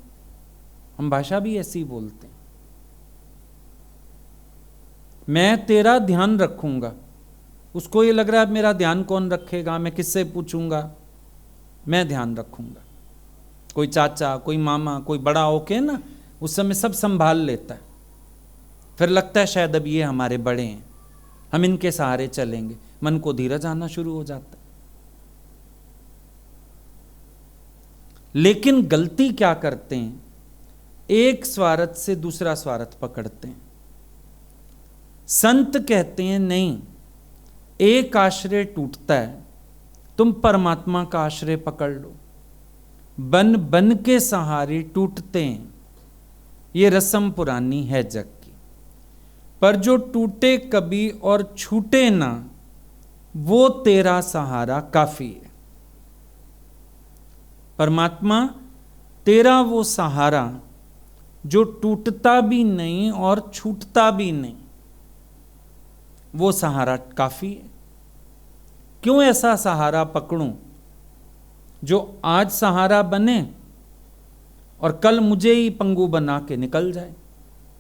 हम भाषा भी ऐसी बोलते हैं, मैं तेरा ध्यान रखूंगा। उसको ये लग रहा है मेरा ध्यान कौन रखेगा, मैं किससे पूछूंगा, मैं ध्यान रखूंगा। कोई चाचा, कोई मामा, कोई बड़ा होके ना उस समय सब संभाल लेता है। फिर लगता है शायद अब ये हमारे बड़े हैं, हम इनके सहारे चलेंगे, मन को धीरज आना शुरू हो जाता है। लेकिन गलती क्या करते हैं, एक स्वार्थ से दूसरा स्वार्थ पकड़ते हैं। संत कहते हैं नहीं, एक आश्रय टूटता है, तुम परमात्मा का आश्रय पकड़ लो। बन बन के सहारे टूटते हैं, ये रस्म पुरानी है जग की। पर जो टूटे कभी और छूटे ना, वो तेरा सहारा काफी है। परमात्मा तेरा वो सहारा जो टूटता भी नहीं और छूटता भी नहीं, वो सहारा काफी है। क्यों ऐसा सहारा पकड़ूं जो आज सहारा बने और कल मुझे ही पंगु बना के निकल जाए।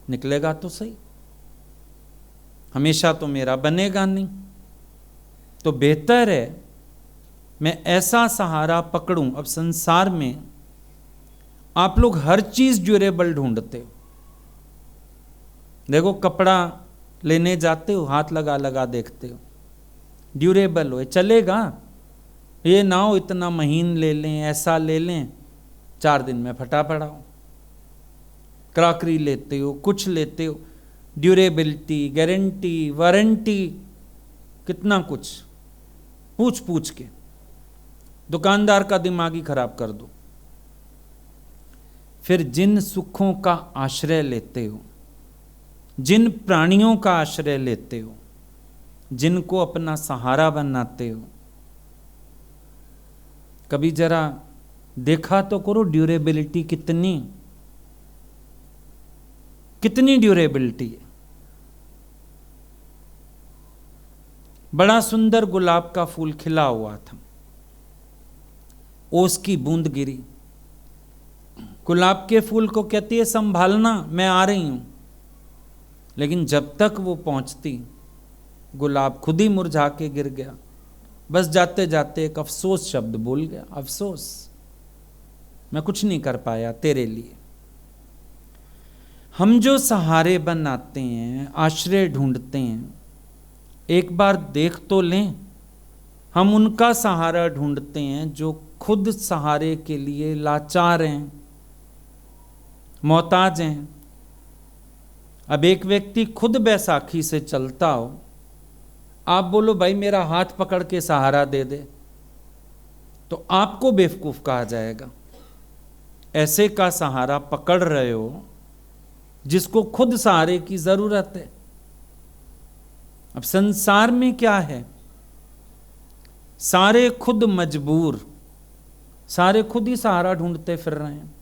निकलेगा तो सही, हमेशा तो मेरा बनेगा नहीं। तो बेहतर है मैं ऐसा सहारा पकड़ूं। अब संसार में आप लोग हर चीज ड्यूरेबल ढूंढते हो। देखो कपड़ा लेने जाते हो, हाथ लगा लगा देखते हो, ड्यूरेबल हो, चलेगा। ये ना हो इतना महीन ले लें, ऐसा ले लें 4 दिन में फटा पड़ा हो। क्रॉकरी लेते हो, कुछ लेते हो, ड्यूरेबिलिटी, गारंटी, वारंटी, कितना कुछ पूछ पूछ के दुकानदार का दिमाग ही खराब कर दो। फिर जिन सुखों का आश्रय लेते हो, जिन प्राणियों का आश्रय लेते हो, जिनको अपना सहारा बनाते हो, कभी जरा देखा तो करो ड्यूरेबिलिटी कितनी ड्यूरेबिलिटी है। बड़ा सुंदर गुलाब का फूल खिला हुआ था, ओस की बूंद गिरी, गुलाब के फूल को कहती है संभालना, मैं आ रही हूं। लेकिन जब तक वो पहुंचती, गुलाब खुद ही मुरझा के गिर गया। बस जाते जाते एक अफसोस शब्द बोल गया, अफसोस, मैं कुछ नहीं कर पाया तेरे लिए। हम जो सहारे बनाते हैं, आश्रय ढूंढते हैं, एक बार देख तो लें, हम उनका सहारा ढूंढते हैं जो खुद सहारे के लिए लाचार हैं, मोहताज हैं। अब एक व्यक्ति खुद बैसाखी से चलता हो, आप बोलो भाई मेरा हाथ पकड़ के सहारा दे दे, तो आपको बेवकूफ कहा जाएगा। ऐसे का सहारा पकड़ रहे हो जिसको खुद सहारे की जरूरत है। अब संसार में क्या है, सारे खुद मजबूर, सारे खुद ही सहारा ढूंढते फिर रहे हैं।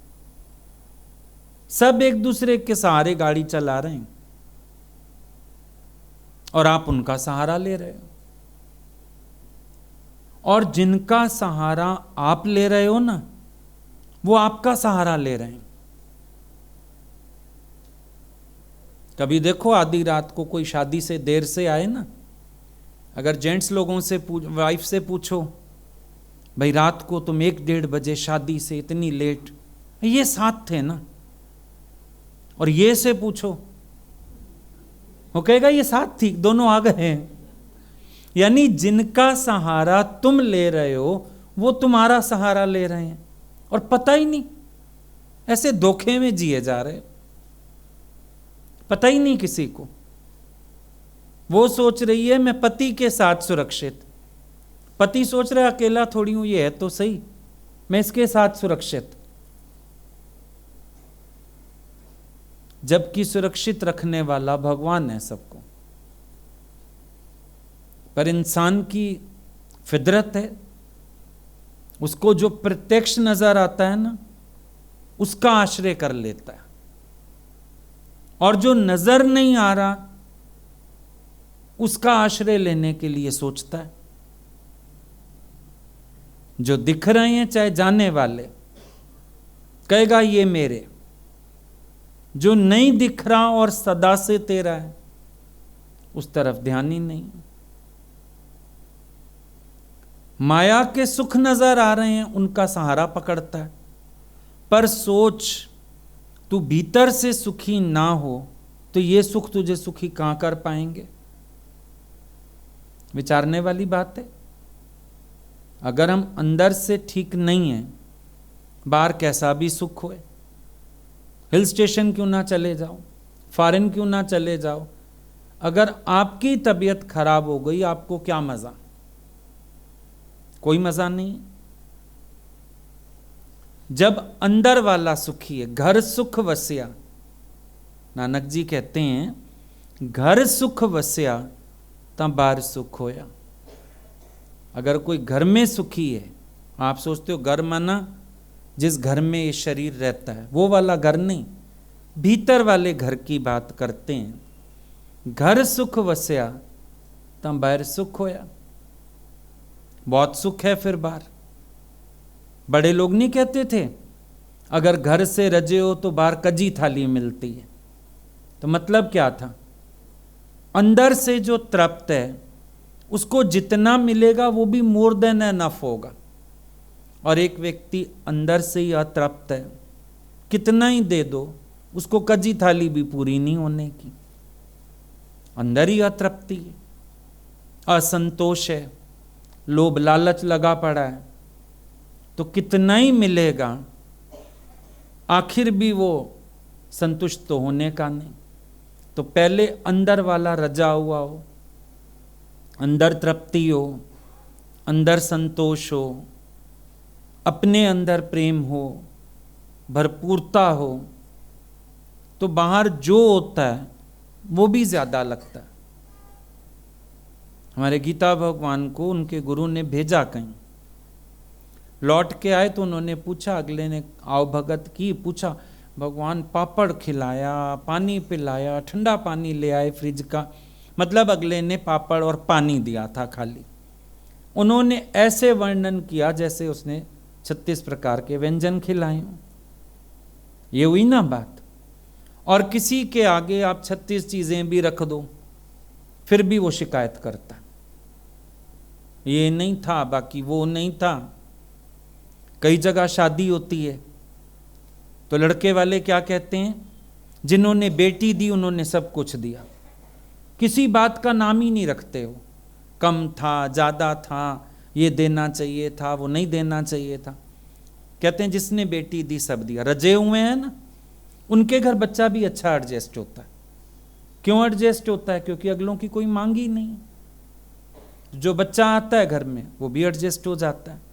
सब एक दूसरे के सहारे गाड़ी चला रहे हैं और आप उनका सहारा ले रहे हो। और जिनका सहारा आप ले रहे हो ना, वो आपका सहारा ले रहे हैं। कभी देखो आधी रात को कोई शादी से देर से आए ना, अगर जेंट्स लोगों से वाइफ से पूछो, भाई रात को तुम 1-1:30 बजे शादी से इतनी लेट, ये साथ थे ना, और ये से पूछो, वो कहेगा ये साथ थी, दोनों आ गए हैं। यानी जिनका सहारा तुम ले रहे हो वो तुम्हारा सहारा ले रहे हैं, और पता ही नहीं, ऐसे धोखे में जिए जा रहे, पता ही नहीं किसी को। वो सोच रही है मैं पति के साथ सुरक्षित, पति सोच रहा है अकेला थोड़ी हूं, ये है तो सही, मैं इसके साथ सुरक्षित। जबकि सुरक्षित रखने वाला भगवान है सबको। पर इंसान की फितरत है, उसको जो प्रत्यक्ष नजर आता है ना, उसका आश्रय कर लेता है, और जो नजर नहीं आ रहा उसका आश्रय लेने के लिए सोचता है। जो दिख रहे हैं चाहे जाने वाले, कहेगा ये मेरे। जो नहीं दिख रहा और सदा से तेरा है, उस तरफ ध्यान ही नहीं। माया के सुख नजर आ रहे हैं, उनका सहारा पकड़ता है। पर सोच, तू भीतर से सुखी ना हो तो ये सुख तुझे सुखी कहां कर पाएंगे? विचारने वाली बात है। अगर हम अंदर से ठीक नहीं हैं, बाहर कैसा भी सुख होए, हिल स्टेशन क्यों ना चले जाओ, फॉरेन क्यों ना चले जाओ, अगर आपकी तबीयत खराब हो गई, आपको क्या मजा? कोई मजा नहीं। जब अंदर वाला सुखी है, घर सुख वस्या, नानक जी कहते हैं घर सुख वस्या ता बाहर सुख होया। अगर कोई घर में सुखी है, आप सोचते हो घर माना जिस घर में ये शरीर रहता है, वो वाला घर नहीं, भीतर वाले घर की बात करते हैं। घर सुख वस्या ता बाहर सुख होया। बहुत सुख है फिर बाहर। बड़े लोग नहीं कहते थे अगर घर से रजे हो तो बाहर कजी थाली मिलती है? तो मतलब क्या था? अंदर से जो तृप्त है उसको जितना मिलेगा वो भी मोर देन एनफ होगा। और एक व्यक्ति अंदर से ही अतृप्त है, कितना ही दे दो उसको कजी थाली भी पूरी नहीं होने की। अंदर ही अतृप्ति है, असंतोष है, लोभ लालच लगा पड़ा है, तो कितना ही मिलेगा आखिर भी वो संतुष्ट तो होने का नहीं। तो पहले अंदर वाला रजा हुआ हो, अंदर तृप्ति हो, अंदर संतोष हो, अपने अंदर प्रेम हो, भरपूरता हो, तो बाहर जो होता है वो भी ज्यादा लगता है। हमारे गीता भगवान को उनके गुरु ने भेजा कहीं, लौट के आए तो उन्होंने पूछा, अगले ने आओ भगत की, पूछा भगवान पापड़ खिलाया, पानी पिलाया, ठंडा पानी ले आए फ्रिज का, मतलब अगले ने पापड़ और पानी दिया था खाली। उन्होंने ऐसे वर्णन किया जैसे उसने 36 प्रकार के व्यंजन खिलाए हों। ये हुई ना बात। और किसी के आगे आप 36 चीजें भी रख दो फिर भी वो शिकायत करता, ये नहीं था, बाकी वो नहीं था। कई जगह शादी होती है तो लड़के वाले क्या कहते हैं, जिन्होंने बेटी दी उन्होंने सब कुछ दिया, किसी बात का नाम ही नहीं रखते हो, कम था, ज़्यादा था, ये देना चाहिए था, वो नहीं देना चाहिए था। कहते हैं जिसने बेटी दी सब दिया। रजे हुए हैं ना, उनके घर बच्चा भी अच्छा एडजस्ट होता है। क्यों एडजस्ट होता है? क्योंकि अगलों की कोई मांग ही नहीं। जो बच्चा आता है घर में वो भी एडजस्ट हो जाता है।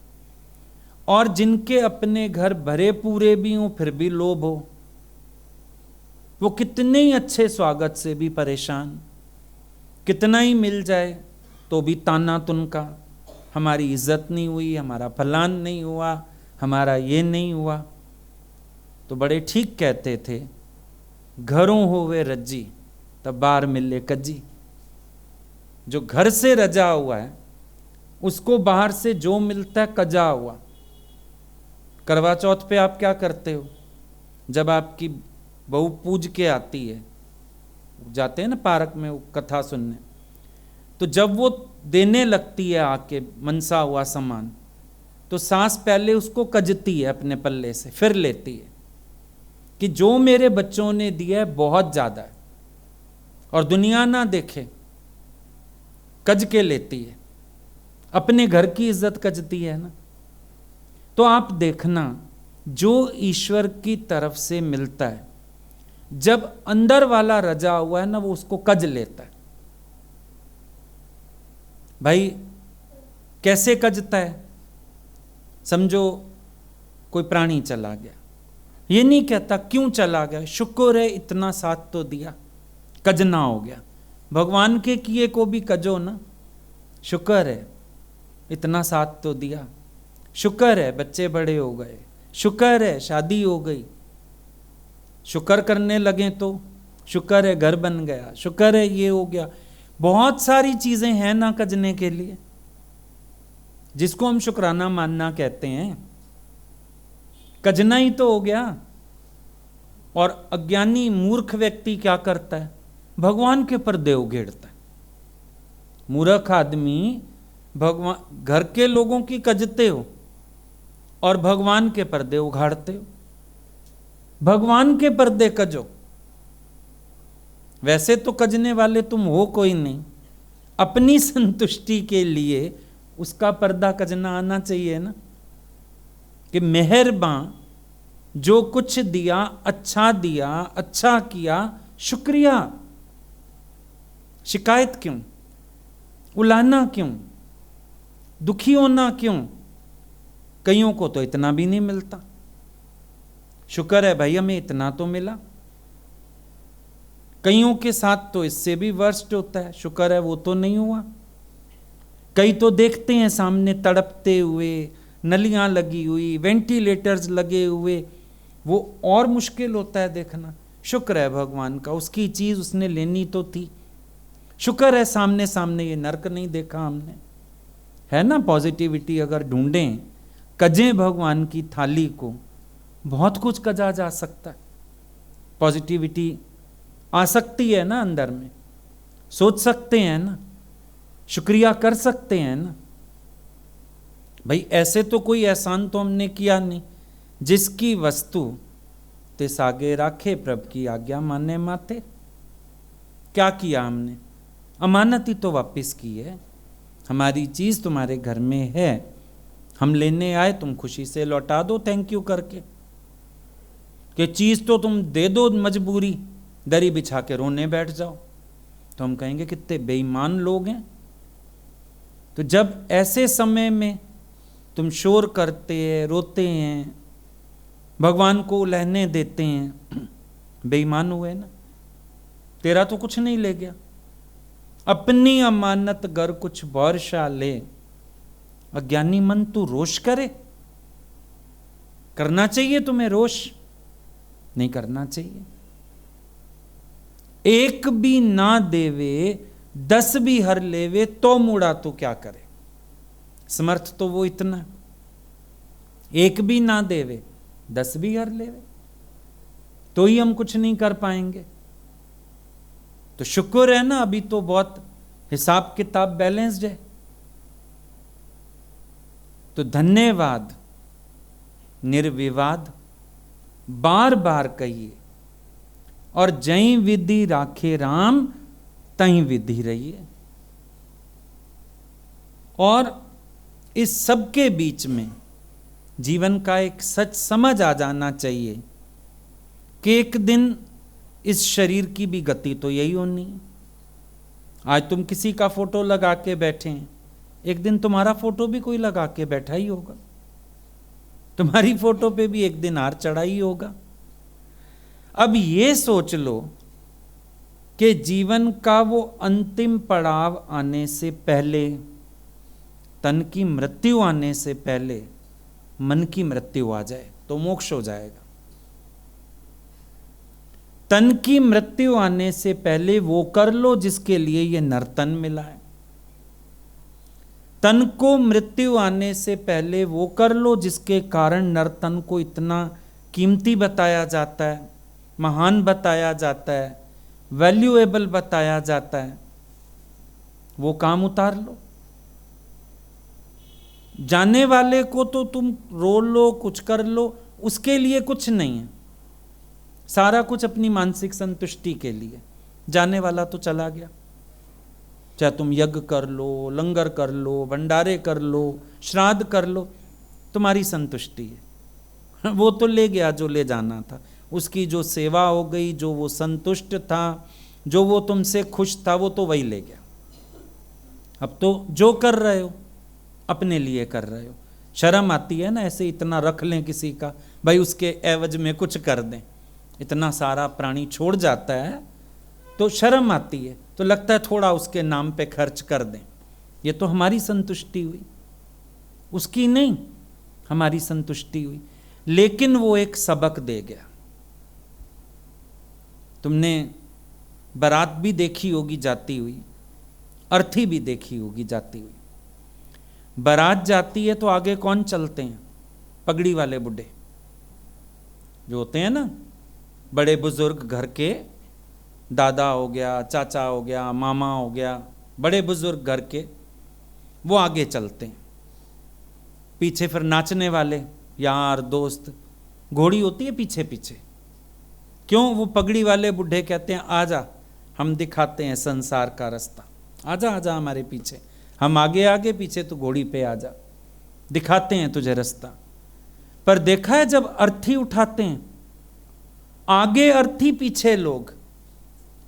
और जिनके अपने घर भरे पूरे भी हों फिर भी लोभ हो, वो कितने ही अच्छे स्वागत से भी परेशान, कितना ही मिल जाए तो भी ताना तुनका, हमारी इज्जत नहीं हुई, हमारा फलान नहीं हुआ, हमारा ये नहीं हुआ। तो बड़े ठीक कहते थे, घरों होवे रज्जी तब बार मिले कज्जी। जो घर से रजा हुआ है उसको बाहर से जो मिलता है कजा हुआ। करवा चौथ पे आप क्या करते हो? जब आपकी बहू पूज के आती है जाते हैं ना पार्क में वो कथा सुनने, तो जब वो देने लगती है आके मनसा हुआ सामान, तो सास पहले उसको कजती है अपने पल्ले से, फिर लेती है कि जो मेरे बच्चों ने दिया है बहुत ज़्यादा है, और दुनिया ना देखे, कज के लेती है, अपने घर की इज्जत कजती है ना। तो आप देखना, जो ईश्वर की तरफ से मिलता है, जब अंदर वाला रजा हुआ है ना, वो उसको कज लेता है। भाई कैसे कजता है? समझो कोई प्राणी चला गया, ये नहीं कहता क्यों चला गया, शुक्र है इतना साथ तो दिया, कजना हो गया। भगवान के किए को भी कजो ना, शुक्र है इतना साथ तो दिया, शुक्र है बच्चे बड़े हो गए, शुक्र है शादी हो गई, शुक्र करने लगे तो शुक्र है घर बन गया, शुक्र है ये हो गया। बहुत सारी चीजें हैं ना कजने के लिए, जिसको हम शुक्राना मानना कहते हैं, कजना ही तो हो गया। और अज्ञानी मूर्ख व्यक्ति क्या करता है? भगवान के पर्दे उघेड़ता है। मूर्ख आदमी भगवान, घर के लोगों की कजते हो और भगवान के पर्दे उघाड़ते हो। भगवान के पर्दे कजो। वैसे तो कजने वाले तुम हो कोई नहीं, अपनी संतुष्टि के लिए उसका पर्दा कजना आना चाहिए ना, कि मेहरबान जो कुछ दिया, अच्छा किया, शुक्रिया। शिकायत क्यों? उलाना क्यों? दुखी होना क्यों? कईयों को तो इतना भी नहीं मिलता। शुक्र है भाई हमें इतना तो मिला। कईयों के साथ तो इससे भी वर्स्ट होता है, शुक्र है वो तो नहीं हुआ। कई तो देखते हैं सामने तड़पते हुए, नलियां लगी हुई, वेंटिलेटर्स लगे हुए, वो और मुश्किल होता है देखना। शुक्र है भगवान का, उसकी चीज उसने लेनी तो थी। शुक्र है सामने सामने ये नर्क नहीं देखा हमने, है ना। पॉजिटिविटी अगर ढूंढें, कजें भगवान की थाली को, बहुत कुछ कजा जा सकता है। पॉजिटिविटी आ सकती है ना अंदर में, सोच सकते हैं ना, शुक्रिया कर सकते हैं ना। भाई ऐसे तो कोई एहसान तो हमने किया नहीं, जिसकी वस्तु तिस आगे राखे प्रभु की आज्ञा माने माते। क्या किया हमने? अमानत ही तो वापिस की है। हमारी चीज तुम्हारे घर में है, हम लेने आए, तुम खुशी से लौटा दो थैंक यू करके। कि चीज तो तुम दे दो मजबूरी, दरी बिछा के रोने बैठ जाओ, तो हम कहेंगे कितने बेईमान लोग हैं। तो जब ऐसे समय में तुम शोर करते हैं, रोते हैं, भगवान को लहने देते हैं, बेईमान हुए ना। तेरा तो कुछ नहीं ले गया, अपनी अमानत गर कुछ वर्षा ले। अज्ञानी मन तू रोष करे? करना चाहिए तुम्हें रोष? नहीं करना चाहिए। एक भी ना देवे 10 भी हर लेवे, तो मुड़ा तो क्या करे। समर्थ तो वो इतना, एक भी ना देवे 10 भी हर लेवे, तो ही हम कुछ नहीं कर पाएंगे। तो शुक्र है ना, अभी तो बहुत हिसाब किताब बैलेंस्ड है। तो धन्यवाद निर्विवाद बार बार कहिए, और जई विधि राखे राम तई विधि रहिए। और इस सब के बीच में जीवन का एक सच समझ आ जाना चाहिए कि एक दिन इस शरीर की भी गति तो यही होनी है। आज तुम किसी का फोटो लगा के बैठे हैं, एक दिन तुम्हारा फोटो भी कोई लगा के बैठा ही होगा, तुम्हारी फोटो पे भी एक दिन हार चढ़ा ही होगा। अब ये सोच लो कि जीवन का वो अंतिम पड़ाव आने से पहले, तन की मृत्यु आने से पहले मन की मृत्यु आ जाए तो मोक्ष हो जाएगा। तन की मृत्यु आने से पहले वो कर लो जिसके लिए ये नर्तन मिला है। तन को मृत्यु आने से पहले वो कर लो जिसके कारण नर्तन को इतना कीमती बताया जाता है, महान बताया जाता है, वैल्यूएबल बताया जाता है, वो काम उतार लो। जाने वाले को तो तुम रो लो, कुछ कर लो, उसके लिए कुछ नहीं है, सारा कुछ अपनी मानसिक संतुष्टि के लिए। जाने वाला तो चला गया, चाहे तुम यज्ञ कर लो, लंगर कर लो, भंडारे कर लो, श्राद्ध कर लो, तुम्हारी संतुष्टि है। वो तो ले गया जो ले जाना था, उसकी जो सेवा हो गई, जो वो संतुष्ट था, जो वो तुमसे खुश था, वो तो वही ले गया। अब तो जो कर रहे हो अपने लिए कर रहे हो। शर्म आती है ना, ऐसे इतना रख लें किसी का, भाई उसके एवज में कुछ कर दें। इतना सारा प्राणी छोड़ जाता है तो शर्म आती है, तो लगता है थोड़ा उसके नाम पे खर्च कर दें। ये तो हमारी संतुष्टि हुई, उसकी नहीं, हमारी संतुष्टि हुई। लेकिन वो एक सबक दे गया। तुमने बारात भी देखी होगी जाती हुई, अर्थी भी देखी होगी जाती हुई। बारात जाती है तो आगे कौन चलते हैं? पगड़ी वाले बुड्ढे जो होते हैं ना, बड़े बुजुर्ग घर के, दादा हो गया, चाचा हो गया, मामा हो गया, बड़े बुजुर्ग घर के, वो आगे चलते हैं। पीछे फिर नाचने वाले यार दोस्त, घोड़ी होती है पीछे पीछे। क्यों? वो पगड़ी वाले बुढ़े कहते हैं आजा, हम दिखाते हैं संसार का रास्ता, आजा आजा हमारे पीछे, हम आगे आगे, पीछे तो घोड़ी पे आजा, दिखाते हैं तुझे रास्ता। पर देखा है जब अर्थी उठाते हैं, आगे अर्थी पीछे लोग,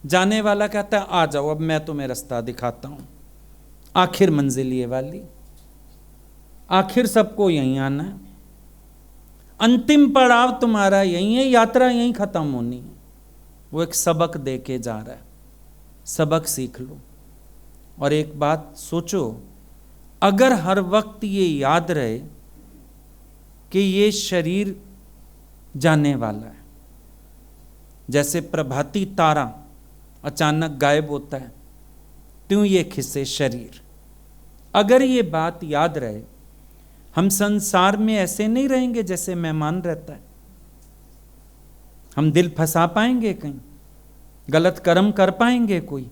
जाने वाला कहता है आ जाओ अब मैं तुम्हें रास्ता दिखाता हूं, आखिर मंजिल ये वाली, आखिर सबको यहीं आना है, अंतिम पड़ाव तुम्हारा यही है, यात्रा यहीं खत्म होनी है। वो एक सबक दे के जा रहा है, सबक सीख लो। और एक बात सोचो, अगर हर वक्त ये याद रहे कि ये शरीर जाने वाला है, जैसे प्रभाती तारा अचानक गायब होता है, त्यों ये खिसे शरीर। अगर ये बात याद रहे, हम संसार में ऐसे नहीं रहेंगे जैसे मेहमान रहता है। हम दिल फंसा पाएंगे कहीं, गलत कर्म कर पाएंगे, कोई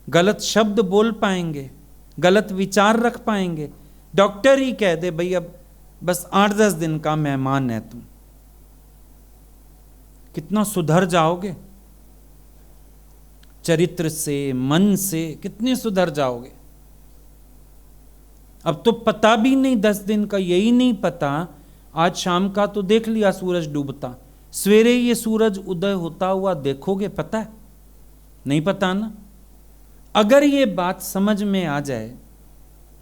गलत शब्द बोल पाएंगे, गलत विचार रख पाएंगे? डॉक्टर ही कह दे भाई अब बस 8-10 दिन का मेहमान है तुम, कितना सुधर जाओगे, चरित्र से, मन से कितने सुधर जाओगे। अब तो पता भी नहीं 10 दिन का, यही नहीं पता आज शाम का तो देख लिया सूरज डूबता, सवेरे ये सूरज उदय होता हुआ देखोगे, पता है? नहीं पता ना। अगर ये बात समझ में आ जाए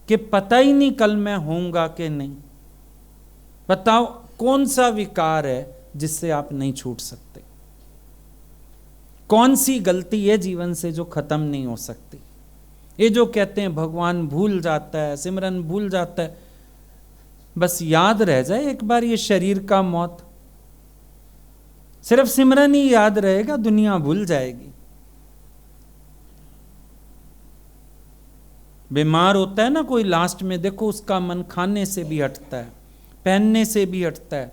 कि पता ही नहीं कल मैं होऊंगा कि नहीं, बताओ कौन सा विकार है जिससे आप नहीं छूट सकते? कौन सी गलती है जीवन से जो खत्म नहीं हो सकती? ये जो कहते हैं भगवान भूल जाता है, सिमरन भूल जाता है, बस याद रह जाए एक बार ये शरीर का मौत, सिर्फ सिमरन ही याद रहेगा, दुनिया भूल जाएगी। बीमार होता है ना कोई, लास्ट में देखो उसका मन खाने से भी हटता है, पहनने से भी हटता है,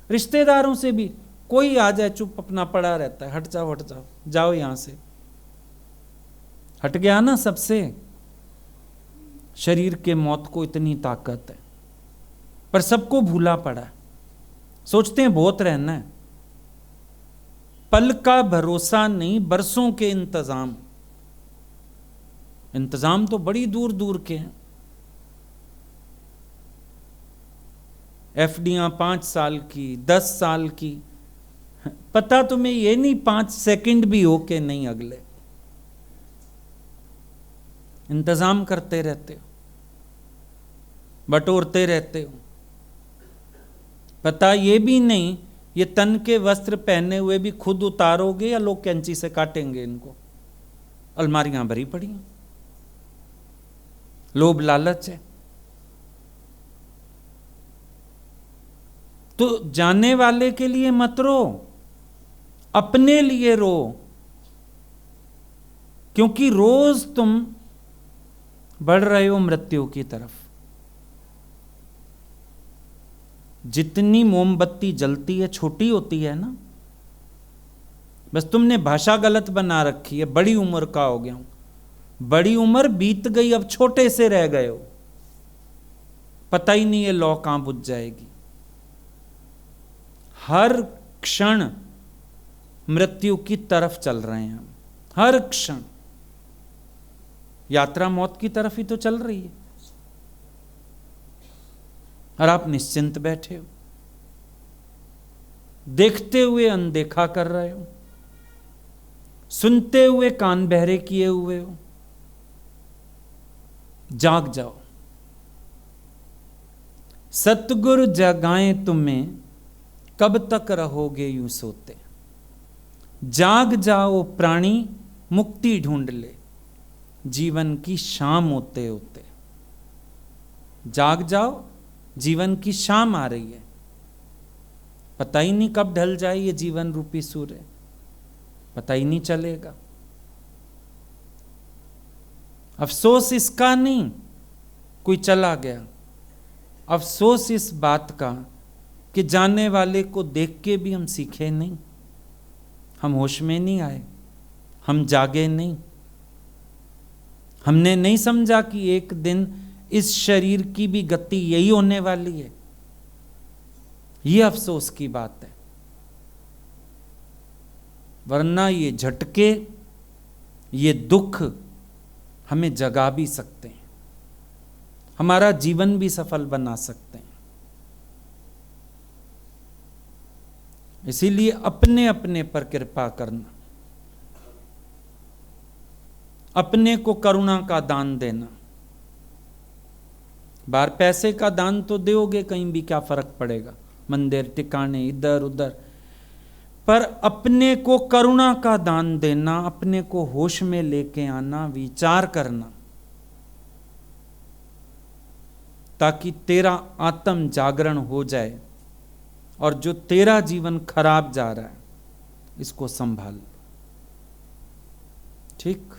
रिश्तेदारों से भी, कोई आ जाए चुप अपना पड़ा रहता है, हट जाओ हट जाओ, जाओ यहां से, हट गया ना सबसे। शरीर के मौत को इतनी ताकत है, पर सबको भूला पड़ा है, सोचते हैं बहुत रहना है। पल का भरोसा नहीं, बरसों के इंतजाम, इंतजाम तो बड़ी दूर दूर के हैं। एफडियां 5 साल की, 10 साल की, पता तुम्हें ये नहीं 5 सेकंड भी हो के नहीं, अगले इंतजाम करते रहते हो, बटोरते रहते हो। पता ये भी नहीं ये तन के वस्त्र पहने हुए भी खुद उतारोगे या लोग कैंची से काटेंगे इनको, अलमारियां भरी पड़ी हैं। लोभ लालच है। तो जाने वाले के लिए मत रो, अपने लिए रो, क्योंकि रोज तुम बढ़ रहे हो मृत्यु की तरफ। जितनी मोमबत्ती जलती है छोटी होती है ना, बस तुमने भाषा गलत बना रखी है, बड़ी उम्र का हो गया हूं। बड़ी उम्र बीत गई, अब छोटे से रह गए हो, पता ही नहीं है लौ कहां बुझ जाएगी। हर क्षण मृत्यु की तरफ चल रहे हैं हम, हर क्षण यात्रा मौत की तरफ ही तो चल रही है, और आप निश्चिंत बैठे हो, देखते हुए अनदेखा कर रहे हो, सुनते हुए कान बहरे किए हुए हो। जाग जाओ, सतगुरु जगाएं तुम्हें, कब तक रहोगे यूं सोते। जाग जाओ प्राणी, मुक्ति ढूंढ ले, जीवन की शाम होते होते। जाग जाओ, जीवन की शाम आ रही है, पता ही नहीं कब ढल जाए ये जीवन रूपी सूर्य, पता ही नहीं चलेगा। अफसोस इसका नहीं कोई चला गया, अफसोस इस बात का कि जाने वाले को देख के भी हम सीखे नहीं, हम होश में नहीं आए, हम जागे नहीं, हमने नहीं समझा कि एक दिन इस शरीर की भी गति यही होने वाली है। ये अफसोस की बात है, वरना ये झटके, ये दुख हमें जगा भी सकते हैं, हमारा जीवन भी सफल बना सकते हैं। इसीलिए अपने अपने पर कृपा करना, अपने को करुणा का दान देना। बाहर पैसे का दान तो दोगे, कहीं भी क्या फर्क पड़ेगा, मंदिर टिकाने इधर उधर, पर अपने को करुणा का दान देना, अपने को होश में लेके आना, विचार करना, ताकि तेरा आत्म जागरण हो जाए और जो तेरा जीवन खराब जा रहा है इसको संभाल। ठीक।